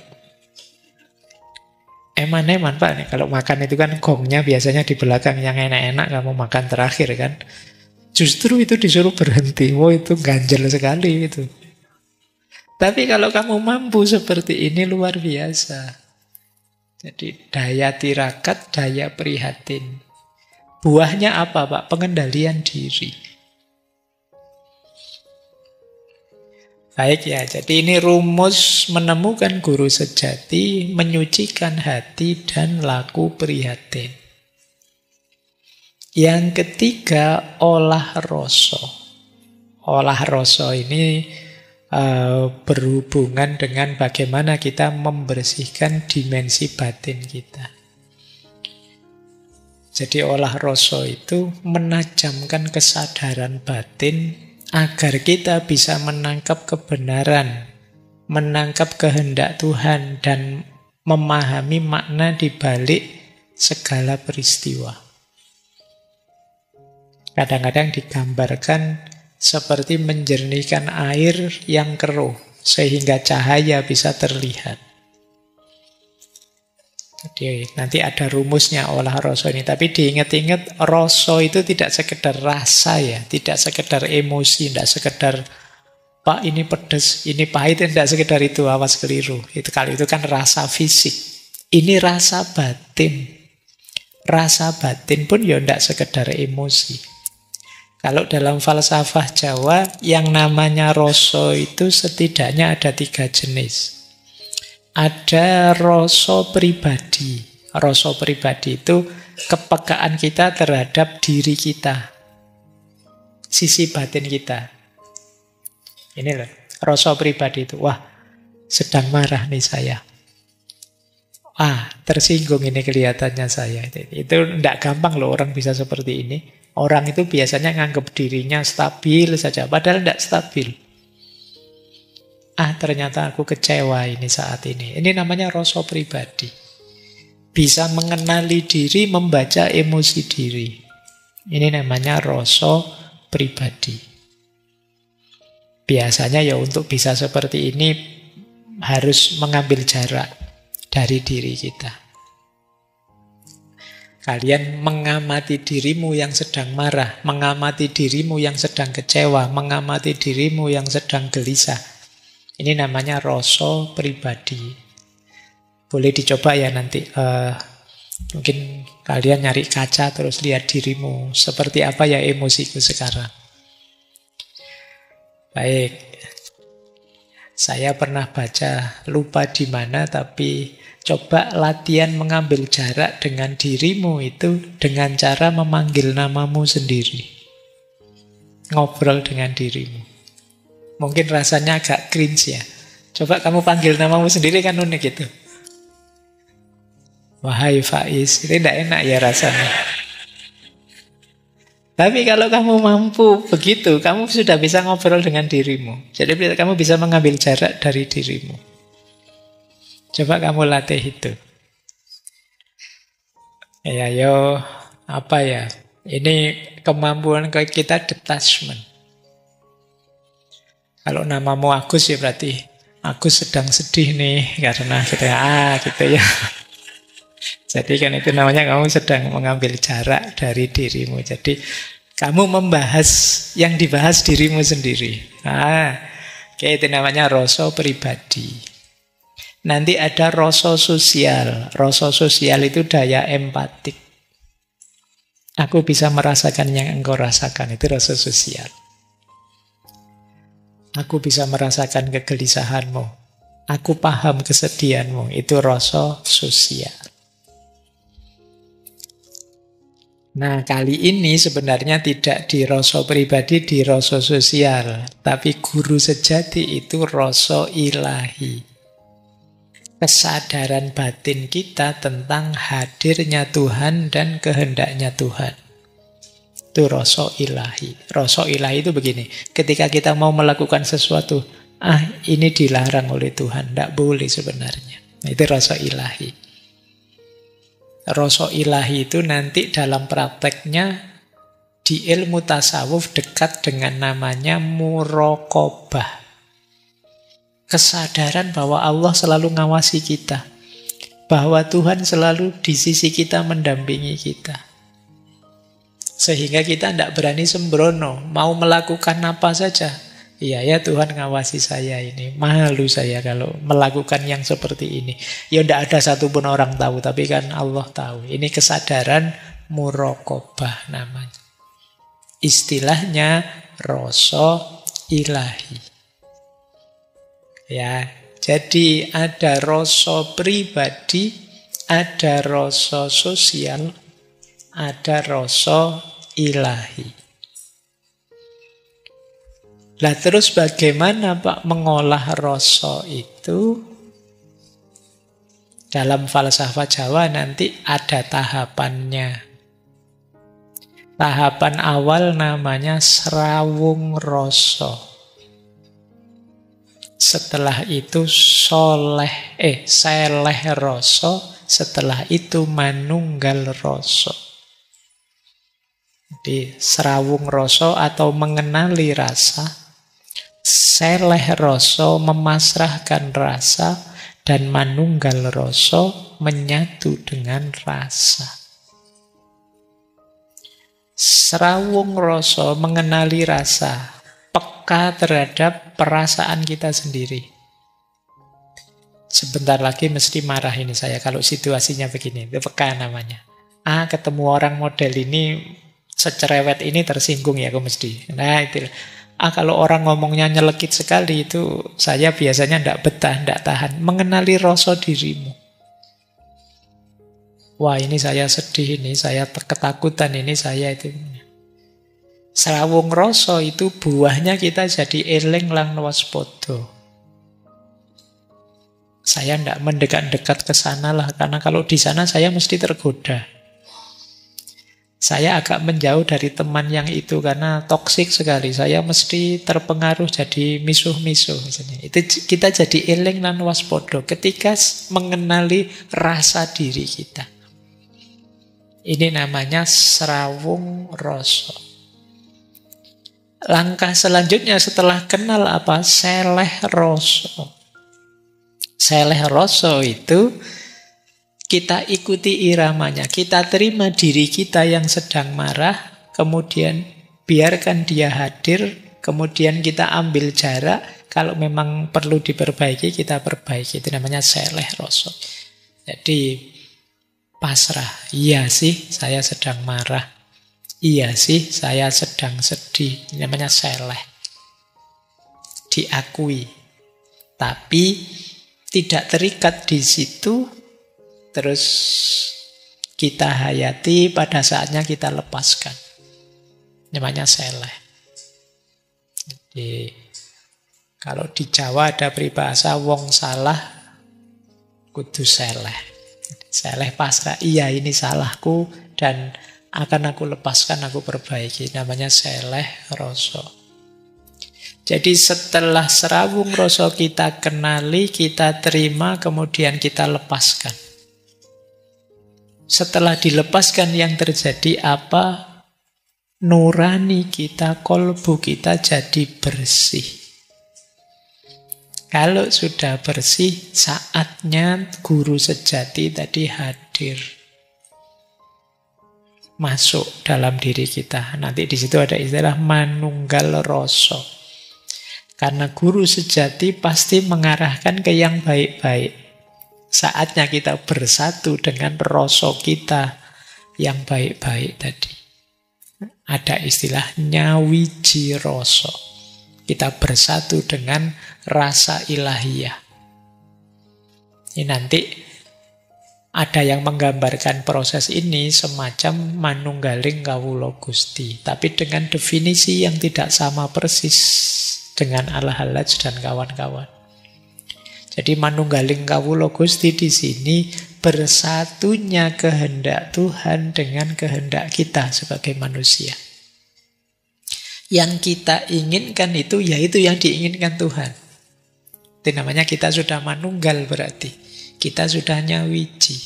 Eman-eman Pak, nih, kalau makan itu kan gongnya biasanya di belakang, yang enak-enak kamu makan terakhir kan. Justru itu disuruh berhenti, wow itu ganjel sekali itu. Tapi kalau kamu mampu seperti ini luar biasa. Jadi daya tirakat, daya prihatin. Buahnya apa Pak? Pengendalian diri. Baik ya, jadi ini rumus menemukan guru sejati, menyucikan hati dan laku prihatin. Yang ketiga, olah rasa. Olah rasa ini berhubungan dengan bagaimana kita membersihkan dimensi batin kita. Jadi olah rasa itu menajamkan kesadaran batin agar kita bisa menangkap kebenaran, menangkap kehendak Tuhan, dan memahami makna di balik segala peristiwa. Kadang-kadang digambarkan seperti menjernihkan air yang keruh, sehingga cahaya bisa terlihat. Jadi nanti ada rumusnya olah rasa ini. Tapi diingat-ingat, rasa itu tidak sekedar rasa ya, tidak sekedar emosi, tidak sekedar Pak ini pedas, ini pahit, tidak sekedar itu, awas keliru. Kalau itu kan rasa fisik. Ini rasa batin. Rasa batin pun ya tidak sekedar emosi. Kalau dalam falsafah Jawa, yang namanya rasa itu setidaknya ada 3 jenis. Ada rasa pribadi. Rasa pribadi itu kepekaan kita terhadap diri kita. Sisi batin kita. Ini loh, rasa pribadi itu. Wah, sedang marah nih saya. Tersinggung ini kelihatannya saya. Itu tidak gampang loh orang bisa seperti ini. Orang itu biasanya nganggap dirinya stabil saja, padahal tidak stabil. Ternyata aku kecewa ini saat ini. Ini namanya rasa pribadi. Bisa mengenali diri, membaca emosi diri. Ini namanya rasa pribadi. Biasanya ya untuk bisa seperti ini harus mengambil jarak dari diri kita. Kalian mengamati dirimu yang sedang marah, mengamati dirimu yang sedang kecewa, mengamati dirimu yang sedang gelisah. Ini namanya rasa pribadi. Boleh dicoba ya nanti. Mungkin kalian nyari kaca terus lihat dirimu. Seperti apa ya emosiku sekarang. Baik. Saya pernah baca, lupa di mana, tapi coba latihan mengambil jarak dengan dirimu itu dengan cara memanggil namamu sendiri. Ngobrol dengan dirimu. Mungkin rasanya agak cringe ya. Coba kamu panggil namamu sendiri, kan unik itu. Wahai Faiz, ini tidak enak ya rasanya. Tapi kalau kamu mampu begitu, kamu sudah bisa ngobrol dengan dirimu. Jadi kamu bisa mengambil jarak dari dirimu. Coba kamu latih itu. Ya, yo, apa ya? Ini kemampuan kita detachment. Kalau namamu Agus ya berarti Agus sedang sedih nih karena gitu ya. Jadi kan itu namanya kamu sedang mengambil jarak dari dirimu. Jadi kamu membahas yang dibahas dirimu sendiri. Oke, itu namanya rasa pribadi. Nanti ada rasa sosial. Rasa sosial itu daya empatik. Aku bisa merasakan yang engkau rasakan. Itu rasa sosial. Aku bisa merasakan kegelisahanmu. Aku paham kesedihanmu. Itu rasa sosial. Nah, kali ini sebenarnya tidak di rasa pribadi, di rasa sosial. Tapi guru sejati itu rasa ilahi. Kesadaran batin kita tentang hadirnya Tuhan dan kehendaknya Tuhan. Itu rasa ilahi. Rasa ilahi itu begini. Ketika kita mau melakukan sesuatu, ini dilarang oleh Tuhan. Tidak boleh sebenarnya. Itu rasa ilahi. Rasa ilahi itu nanti dalam prakteknya di ilmu tasawuf dekat dengan namanya muraqabah. Kesadaran bahwa Allah selalu ngawasi kita. Bahwa Tuhan selalu di sisi kita mendampingi kita. Sehingga kita tidak berani sembrono. Mau melakukan apa saja. Iya ya Tuhan ngawasi saya ini. Malu saya kalau melakukan yang seperti ini. Ya tidak ada satupun orang tahu. Tapi kan Allah tahu. Ini kesadaran muraqabah namanya. Istilahnya rasa ilahi. Ya, jadi ada rasa pribadi, ada rasa sosial, ada rasa ilahi. Lah terus bagaimana Pak mengolah rasa itu? Dalam falsafah Jawa nanti ada tahapannya. Tahapan awal namanya srawung rasa. Setelah itu seleh rasa, setelah itu manunggal rasa. Jadi srawung rasa atau mengenali rasa, seleh rasa memasrahkan rasa, dan manunggal rasa menyatu dengan rasa. Srawung rasa mengenali rasa, peka terhadap perasaan kita sendiri. Sebentar lagi mesti marah ini saya kalau situasinya begini. Itu peka namanya. Ketemu orang model ini, secerewet ini tersinggung ya aku mesti. Nah itu. Kalau orang ngomongnya nyelekit sekali itu saya biasanya tidak betah, tidak tahan. Mengenali rasa dirimu. Wah ini saya sedih, ini saya ketakutan, ini saya itu. Srawung rasa itu buahnya kita jadi eling lan waspada. Saya tidak mendekat-dekat ke sana lah, karena kalau di sana saya mesti tergoda. Saya agak menjauh dari teman yang itu karena toksik sekali. Saya mesti terpengaruh jadi misuh-misuh. Itu kita jadi eling lan waspada ketika mengenali rasa diri kita. Ini namanya srawung rasa. Langkah selanjutnya setelah kenal apa? Seleh rasa. Seleh rasa itu kita ikuti iramanya. Kita terima diri kita yang sedang marah, kemudian biarkan dia hadir, kemudian kita ambil jarak, kalau memang perlu diperbaiki, kita perbaiki. Itu namanya seleh rasa. Jadi pasrah. Iya sih, saya sedang marah. Iya sih, saya sedang sedih. Ini namanya seleh. Diakui. Tapi tidak terikat di situ, terus kita hayati, pada saatnya kita lepaskan. Namanya seleh. Jadi, kalau di Jawa ada peribahasa wong salah kudu seleh. Seleh pasrah, iya ini salahku dan akan aku lepaskan, aku perbaiki. Namanya seleh rasa. Jadi setelah serawung rasa kita kenali, kita terima, kemudian kita lepaskan. Setelah dilepaskan yang terjadi apa? Nurani kita, kolbu kita jadi bersih. Kalau sudah bersih, saatnya guru sejati tadi hadir. Masuk dalam diri kita. Nanti di situ ada istilah manunggal rasa. Karena guru sejati pasti mengarahkan ke yang baik-baik. Saatnya kita bersatu dengan rasa kita yang baik-baik tadi. Ada istilah nyawiji rasa. Kita bersatu dengan rasa ilahiyah. Ini nanti ada yang menggambarkan proses ini semacam manunggaling kawula Gusti, tapi dengan definisi yang tidak sama persis dengan Al-Hallaj dan kawan-kawan. Jadi manunggaling kawula Gusti di sini bersatunya kehendak Tuhan dengan kehendak kita sebagai manusia. Yang kita inginkan itu, yaitu yang diinginkan Tuhan. Itu namanya kita sudah manunggal berarti. Kita sudah nyawiji.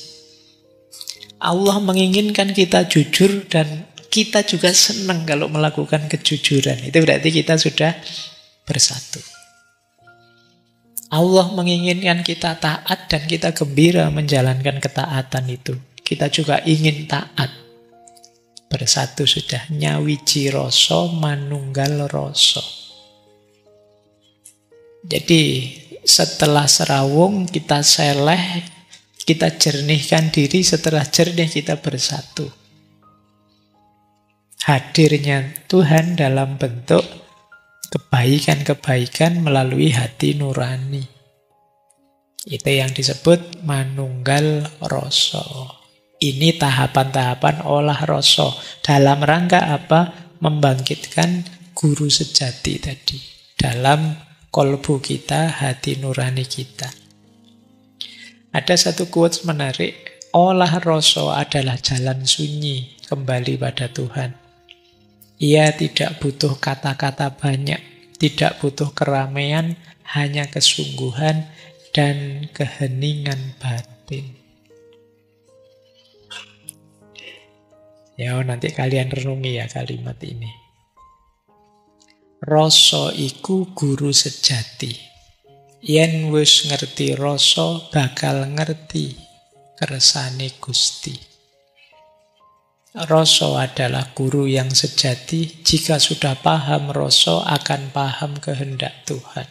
Allah menginginkan kita jujur dan kita juga senang kalau melakukan kejujuran. Itu berarti kita sudah bersatu. Allah menginginkan kita taat dan kita gembira menjalankan ketaatan itu. Kita juga ingin taat. Bersatu sudah, nyawiji rasa, manunggal rasa. Jadi setelah serawung kita seleh, kita jernihkan diri, setelah jernih kita bersatu. Hadirnya Tuhan dalam bentuk kebaikan-kebaikan melalui hati nurani. Itu yang disebut manunggal rasa. Ini tahapan-tahapan olah rasa. Dalam rangka apa? Membangkitkan guru sejati tadi. Dalam kolbu kita, hati nurani kita. Ada satu quotes menarik. Olah rasa adalah jalan sunyi kembali pada Tuhan. Ia tidak butuh kata-kata banyak. Tidak butuh keramaian. Hanya kesungguhan dan keheningan batin. Ya, nanti kalian renungi ya kalimat ini. Rasa iku guru sejati. Yen wis ngerti rasa, bakal ngerti kersane Gusti. Rasa adalah guru yang sejati. Jika sudah paham rasa, akan paham kehendak Tuhan.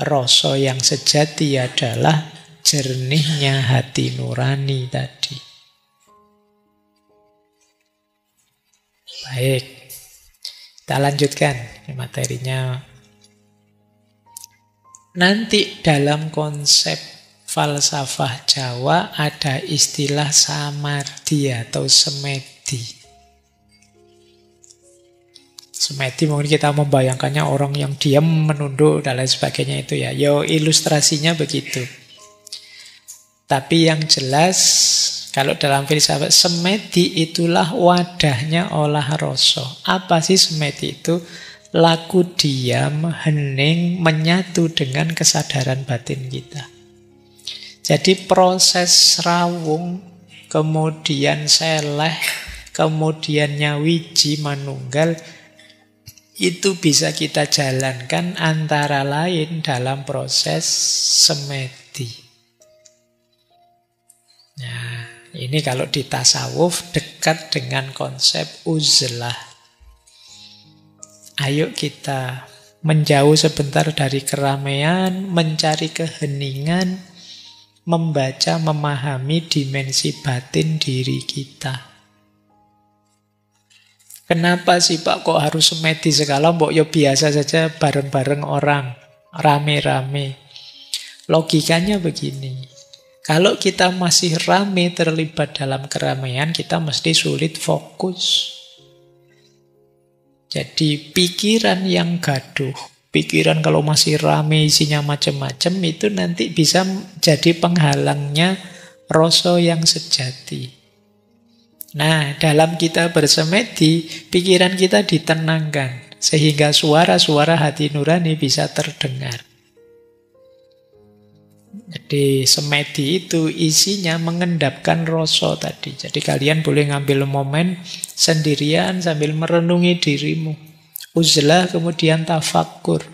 Rasa yang sejati adalah jernihnya hati nurani tadi. Baik, kita lanjutkan materinya. Nanti dalam konsep falsafah Jawa ada istilah samadhi atau semedi. Semedi mungkin kita membayangkannya orang yang diam, menunduk, dan lain sebagainya itu ya. Yo, ilustrasinya begitu. Tapi yang jelas, kalau dalam filsafat, semedi itulah wadahnya olah rasa. Apa sih semedi itu? Laku diam, hening, menyatu dengan kesadaran batin kita. Jadi proses rawung, kemudian seleh, kemudian nyawiji, manunggal, itu bisa kita jalankan antara lain dalam proses semedi. Nah, ini kalau di tasawuf dekat dengan konsep uzlah. Ayo kita menjauh sebentar dari keramaian, mencari keheningan, membaca, memahami dimensi batin diri kita. Kenapa sih Pak kok harus semedi segala? Mbok ya biasa saja bareng-bareng orang, rame-rame. Logikanya begini, kalau kita masih rame terlibat dalam keramaian, kita mesti sulit fokus. Jadi pikiran yang gaduh, pikiran kalau masih rame isinya macam-macam, itu nanti bisa jadi penghalangnya rasa yang sejati. Nah, dalam kita bersemedi, pikiran kita ditenangkan, sehingga suara-suara hati nurani bisa terdengar. Jadi semedi itu isinya mengendapkan rasa tadi. Jadi kalian boleh ngambil momen sendirian sambil merenungi dirimu. Uzlah kemudian tafakkur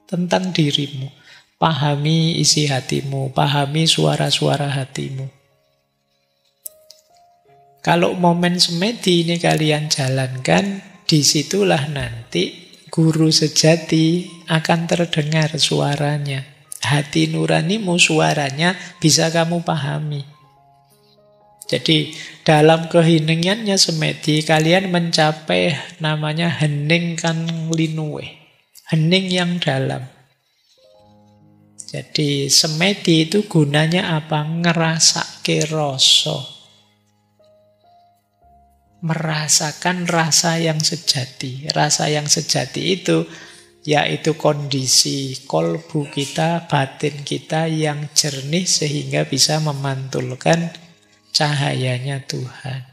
tentang dirimu. Pahami isi hatimu, pahami suara-suara hatimu. Kalau momen semedi ini kalian jalankan, disitulah nanti guru sejati akan terdengar suaranya. Hati nuranimu suaranya bisa kamu pahami. Jadi dalam keheningannya semedi kalian mencapai namanya hening kang linuwe. Hening yang dalam. Jadi semedi itu gunanya apa? Ngerasake rasa. Merasakan rasa yang sejati. Rasa yang sejati itu yaitu kondisi kolbu kita, batin kita yang jernih sehingga bisa memantulkan cahayanya Tuhan.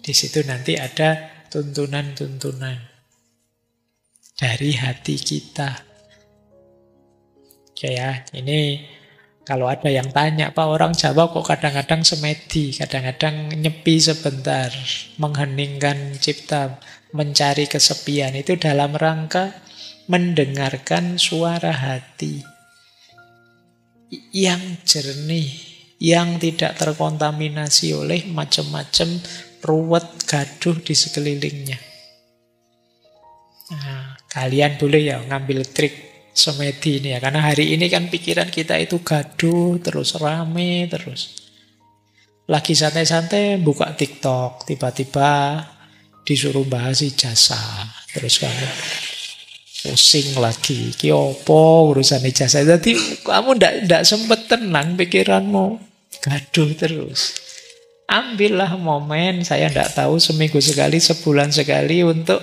Di situ nanti ada tuntunan-tuntunan dari hati kita. Oke ya, ini kalau ada yang tanya, Pak orang Jawa kok kadang-kadang semedi, kadang-kadang nyepi sebentar, mengheningkan cipta, mencari kesepian, itu dalam rangka mendengarkan suara hati yang jernih, yang tidak terkontaminasi oleh macam-macam ruwet gaduh di sekelilingnya. Nah, kalian boleh ya ngambil trik semedi ini ya, karena hari ini kan pikiran kita itu gaduh, terus rame, terus lagi santai-santai buka TikTok, tiba-tiba disuruh bahas ijazah, terus kamu pusing lagi, ki opo urusan ijazah. Jadi kamu ndak sempet tenang, pikiranmu gaduh terus. Ambillah momen, saya ndak tahu seminggu sekali, sebulan sekali untuk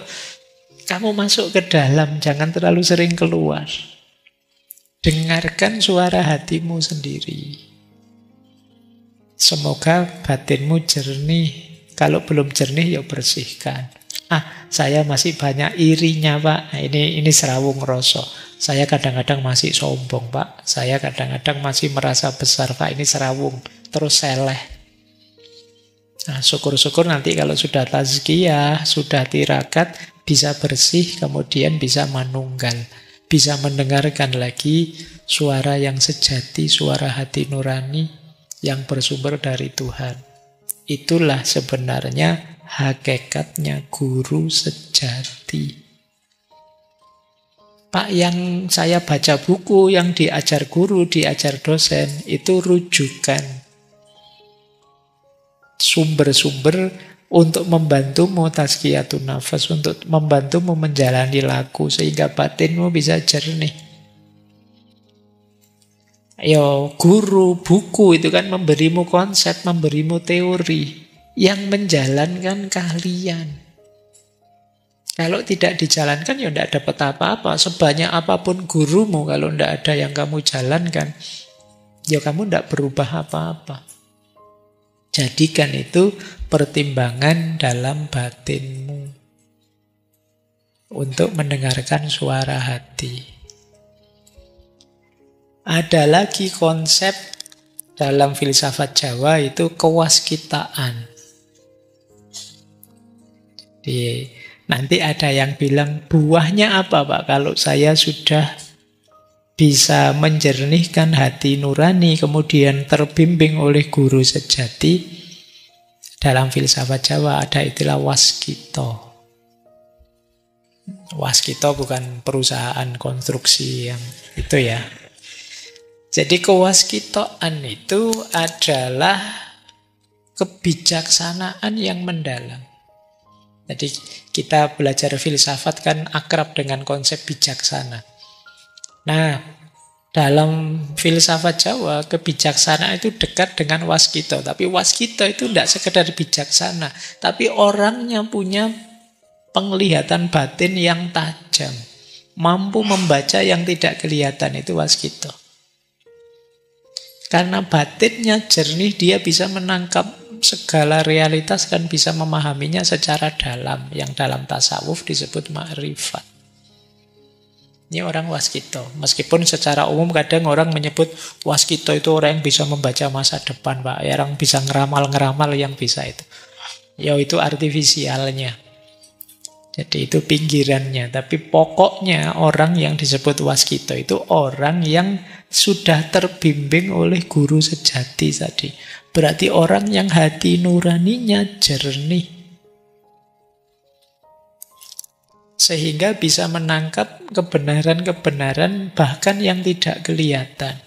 kamu masuk ke dalam, jangan terlalu sering keluar. Dengarkan suara hatimu sendiri. Semoga batinmu jernih. Kalau belum jernih, ya bersihkan. Saya masih banyak irinya, Pak. Nah, ini serawung rasa. Saya kadang-kadang masih sombong, Pak. Saya kadang-kadang masih merasa besar, Pak. Ini serawung. Terus seleh. Nah, syukur-syukur nanti kalau sudah tazkiyah, sudah tirakat, bisa bersih, kemudian bisa manunggal. Bisa mendengarkan lagi suara yang sejati, suara hati nurani yang bersumber dari Tuhan. Itulah sebenarnya hakikatnya guru sejati. Pak, yang saya baca buku, yang diajar guru, diajar dosen, itu rujukan. Sumber-sumber untuk membantumu tazkiyatun nafas, untuk membantumu menjalani laku, sehingga batinmu bisa jernih. Guru, buku itu kan memberimu konsep, memberimu teori. Yang menjalankan kalian. Kalau tidak dijalankan, ya tidak dapat apa-apa. Sebanyak apapun gurumu, kalau tidak ada yang kamu jalankan, ya kamu tidak berubah apa-apa. Jadikan itu pertimbangan dalam batinmu untuk mendengarkan suara hati. Ada lagi konsep dalam filsafat Jawa itu kewaskitaan. Nanti ada yang bilang, buahnya apa Pak kalau saya sudah bisa menjernihkan hati nurani, kemudian terbimbing oleh guru sejati. Dalam filsafat Jawa ada istilah waskito. Waskita bukan perusahaan konstruksi yang itu ya. Jadi kewaskitaan itu adalah kebijaksanaan yang mendalam. Jadi kita belajar filsafat kan akrab dengan konsep bijaksana. Nah, dalam filsafat Jawa, kebijaksanaan itu dekat dengan waskita. Tapi waskita itu tidak sekedar bijaksana, tapi orangnya punya penglihatan batin yang tajam. Mampu membaca yang tidak kelihatan, itu waskita. Karena batinnya jernih, dia bisa menangkap segala realitas dan bisa memahaminya secara dalam. Yang dalam tasawuf disebut ma'rifat. Ini orang waskita. Meskipun secara umum kadang orang menyebut waskita itu orang yang bisa membaca masa depan, Pak. Orang bisa ngeramal-ngeramal yang bisa itu. Ya itu artifisialnya. Jadi itu pinggirannya. Tapi pokoknya orang yang disebut waskita itu orang yang sudah terbimbing oleh guru sejati tadi. Berarti orang yang hati nuraninya jernih. Sehingga bisa menangkap kebenaran-kebenaran bahkan yang tidak kelihatan.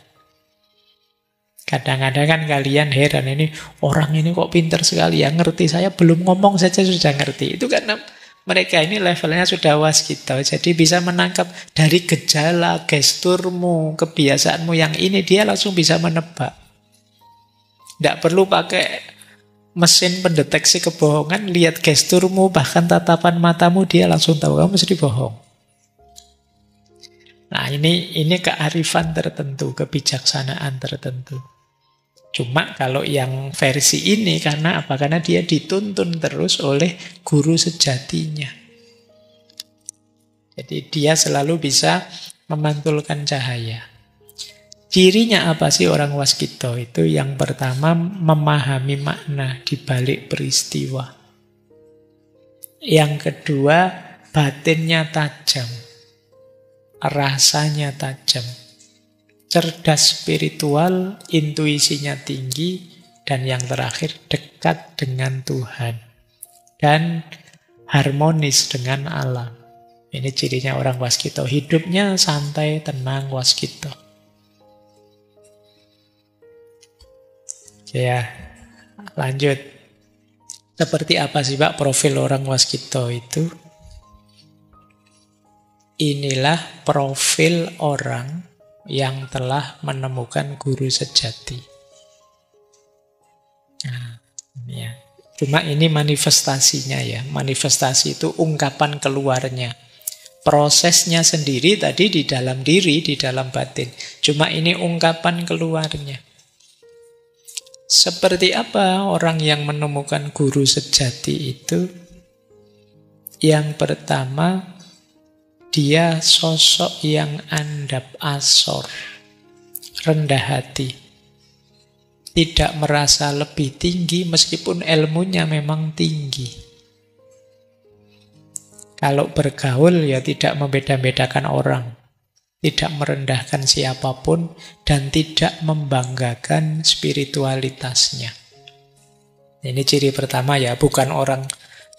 Kadang-kadang kan kalian heran, ini orang ini kok pintar sekali ya, ngerti, saya belum ngomong saja sudah ngerti. Itu karena mereka ini levelnya sudah waskita. Jadi bisa menangkap dari gejala, gesturmu, kebiasaanmu yang ini, dia langsung bisa menebak. Tidak perlu pakai mesin pendeteksi kebohongan, lihat gesturmu, bahkan tatapan matamu, dia langsung tahu kamu mesti bohong. Nah, ini kearifan tertentu, kebijaksanaan tertentu. Cuma kalau yang versi ini, karena apa? Karena dia dituntun terus oleh guru sejatinya. Jadi dia selalu bisa memantulkan cahaya. Cirinya apa sih orang waskita itu? Yang pertama, memahami makna di balik peristiwa. Yang kedua, batinnya tajam. Rasanya tajam. Cerdas spiritual, intuisinya tinggi. Dan yang terakhir, dekat dengan Tuhan. Dan harmonis dengan alam. Ini cirinya orang waskita. Hidupnya santai, tenang, waskita. Ya, lanjut. Seperti apa sih Pak profil orang waskita itu? Inilah profil orang yang telah menemukan guru sejati. Nah, ini ya. Cuma ini manifestasinya ya. Manifestasi itu ungkapan keluarnya. Prosesnya sendiri tadi di dalam diri, di dalam batin. Cuma ini ungkapan keluarnya. Seperti apa orang yang menemukan guru sejati itu? Yang pertama, dia sosok yang andap asor, rendah hati. Tidak merasa lebih tinggi meskipun ilmunya memang tinggi. Kalau bergaul ya tidak membeda-bedakan orang. Tidak merendahkan siapapun dan tidak membanggakan spiritualitasnya. Ini ciri pertama ya, bukan orang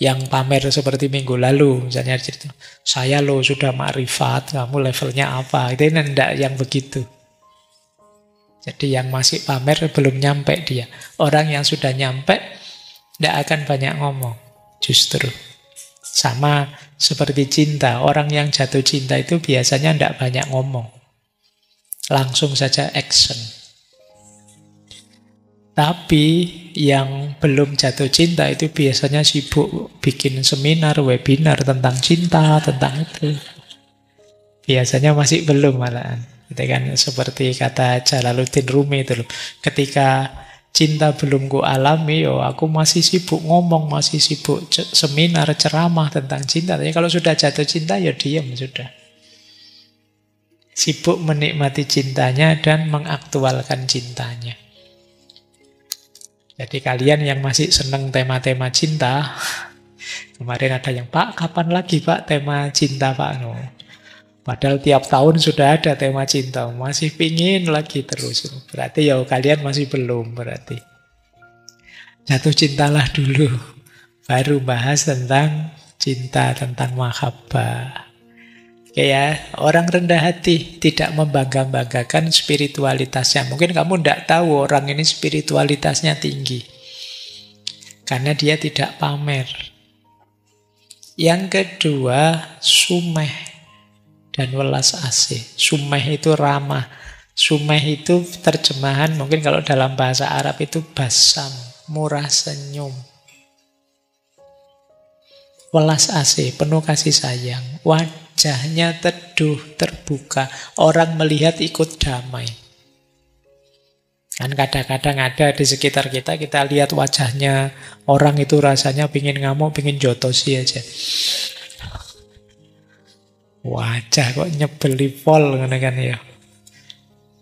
yang pamer seperti minggu lalu. Misalnya cerita, saya loh sudah makrifat, kamu levelnya apa? Itu tidak yang begitu. Jadi yang masih pamer belum nyampe dia. Orang yang sudah nyampe tidak akan banyak ngomong, justru. Sama seperti cinta, orang yang jatuh cinta itu biasanya tidak banyak ngomong. Langsung saja action. Tapi yang belum jatuh cinta itu biasanya sibuk bikin seminar, webinar tentang cinta, tentang itu. Biasanya masih belum malahan. Itu kan seperti kata Jalaluddin Rumi itu loh. Ketika cinta belum ku alami, aku masih sibuk ngomong, masih sibuk seminar, ceramah tentang cinta. Tapi kalau sudah jatuh cinta, ya diam sudah. Sibuk menikmati cintanya dan mengaktualkan cintanya. Jadi kalian yang masih seneng tema-tema cinta, kemarin ada yang, Pak, kapan lagi Pak tema cinta Pak? No. Padahal tiap tahun sudah ada tema cinta, masih pingin lagi terus. Berarti ya kalian masih belum berarti. Jatuh cintalah dulu, baru bahas tentang cinta, tentang mahabbah. Oke ya, orang rendah hati tidak membangga-banggakan spiritualitasnya. Mungkin kamu tidak tahu orang ini spiritualitasnya tinggi. Karena dia tidak pamer. Yang kedua, sumeh dan welas asih. Sumeh itu ramah. Sumeh itu terjemahan, mungkin kalau dalam bahasa Arab itu basam, murah senyum. Welas asih, penuh kasih sayang. Wajahnya teduh, terbuka. Orang melihat ikut damai. Kan kadang-kadang ada di sekitar kita, kita lihat wajahnya orang itu rasanya pingin ngamuk, pingin jotosi aja. Wajah kok nyebeli pol kan ya.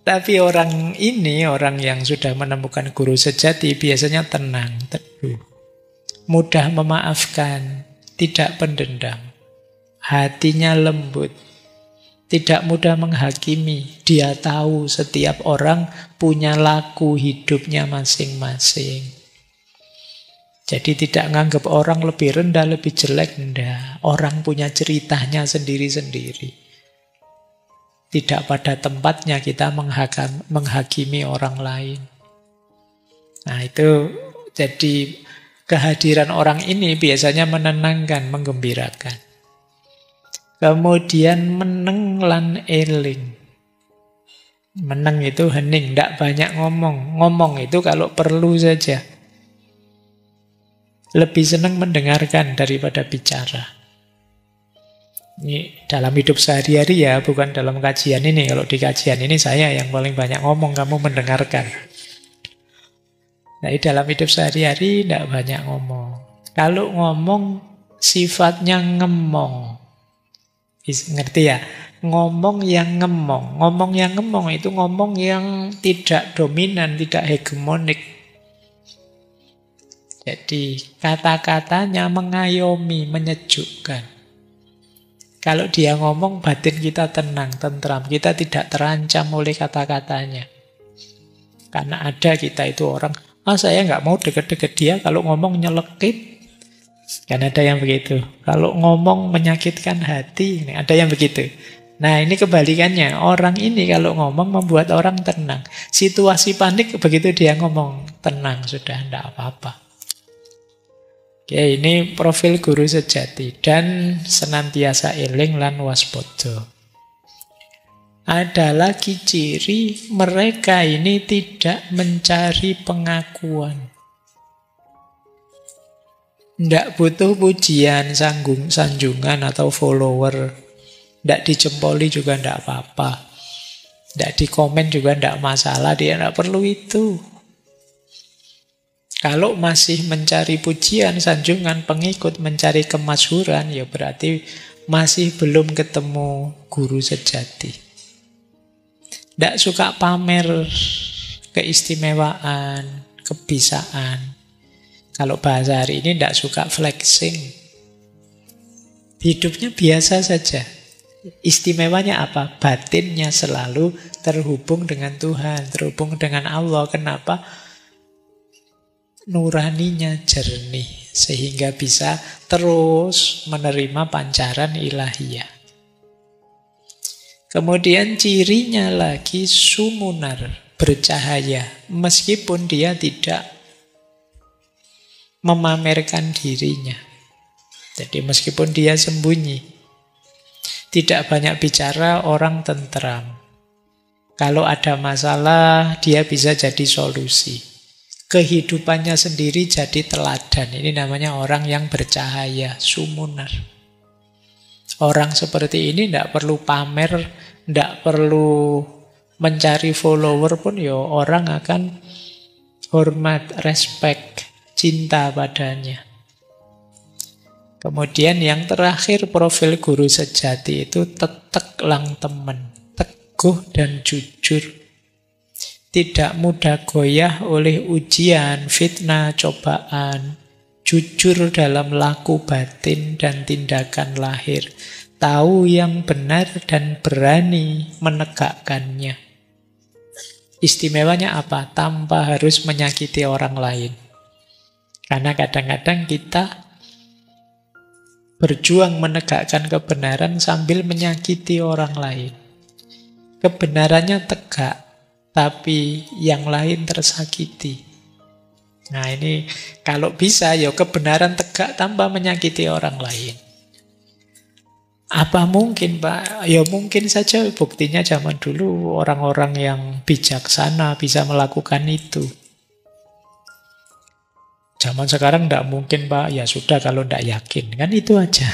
Tapi orang ini, orang yang sudah menemukan guru sejati, biasanya tenang, teduh. Mudah memaafkan, tidak pendendam. Hatinya lembut, tidak mudah menghakimi. Dia tahu setiap orang punya laku hidupnya masing-masing. Jadi tidak menganggap orang lebih rendah, lebih jelek. Enggak. Orang punya ceritanya sendiri-sendiri. Tidak pada tempatnya kita menghakimi orang lain. Nah itu jadi kehadiran orang ini biasanya menenangkan, menggembirakan. Kemudian meneng lan eling. Meneng itu hening, tidak banyak ngomong. Ngomong itu kalau perlu saja. Lebih senang mendengarkan daripada bicara. Ini dalam hidup sehari-hari ya, bukan dalam kajian ini. Kalau di kajian ini saya yang paling banyak ngomong, kamu mendengarkan. Nah, dalam hidup sehari-hari tidak banyak ngomong. Kalau ngomong sifatnya ngemong. Ngerti ya? Ngomong yang ngemong. Ngomong yang ngemong itu ngomong yang tidak dominan, tidak hegemonik. Jadi kata-katanya mengayomi, menyejukkan. Kalau dia ngomong, batin kita tenang, tentram. Kita tidak terancam oleh kata-katanya. Karena ada kita itu orang, saya nggak mau deket-deket dia, kalau ngomong nyelekit. Kan ada yang begitu. Kalau ngomong menyakitkan hati, ada yang begitu. Nah ini kebalikannya. Orang ini kalau ngomong membuat orang tenang. Situasi panik begitu dia ngomong, tenang sudah, tidak apa-apa. Oke, ini profil guru sejati. Dan senantiasa eling lan waspada. Ada lagi ciri mereka ini tidak mencari pengakuan. Tidak butuh pujian, sanjungan atau follower. Tidak dijempoli juga tidak apa-apa. Tidak dikomen juga tidak masalah. Dia tidak perlu itu. Kalau masih mencari pujian, sanjungan, pengikut, mencari kemasyhuran, ya berarti masih belum ketemu guru sejati. Tidak suka pamer keistimewaan, kebisaan. Kalau bahasa hari ini tidak suka flexing. Hidupnya biasa saja. Istimewanya apa? Batinnya selalu terhubung dengan Tuhan, terhubung dengan Allah. Kenapa? Nuraninya jernih, sehingga bisa terus menerima pancaran ilahiyah. Kemudian cirinya lagi sumunar, bercahaya, meskipun dia tidak memamerkan dirinya. Jadi meskipun dia sembunyi, tidak banyak bicara, orang tentram. Kalau ada masalah, dia bisa jadi solusi. Kehidupannya sendiri jadi teladan. Ini namanya orang yang bercahaya, sumunar. Orang seperti ini tidak perlu pamer, tidak perlu mencari follower pun ya orang akan hormat, respect, cinta padanya. Kemudian yang terakhir profil guru sejati itu tetek lang temen, teguh dan jujur. Tidak mudah goyah oleh ujian, fitnah, cobaan. Jujur dalam laku batin dan tindakan lahir. Tahu yang benar dan berani menegakkannya. Istimewanya apa? Tanpa harus menyakiti orang lain. Karena kadang-kadang kita berjuang menegakkan kebenaran sambil menyakiti orang lain. Kebenarannya tegak, tapi yang lain tersakiti. Nah ini kalau bisa ya kebenaran tegak tanpa menyakiti orang lain. Apa mungkin, Pak? Ya mungkin saja, buktinya zaman dulu orang-orang yang bijaksana bisa melakukan itu. Zaman sekarang tidak mungkin, Pak. Ya sudah kalau tidak yakin. Kan itu aja.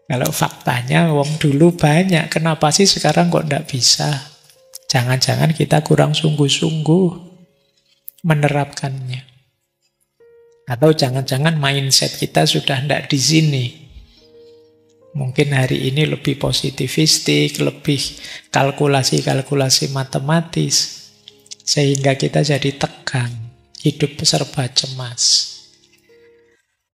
Kalau faktanya wong dulu banyak, kenapa sih sekarang kok tidak bisa? Jangan-jangan kita kurang sungguh-sungguh menerapkannya. Atau jangan-jangan mindset kita sudah tidak di sini. Mungkin hari ini lebih positivistik, lebih kalkulasi-kalkulasi matematis. Sehingga kita jadi tegang, hidup serba cemas.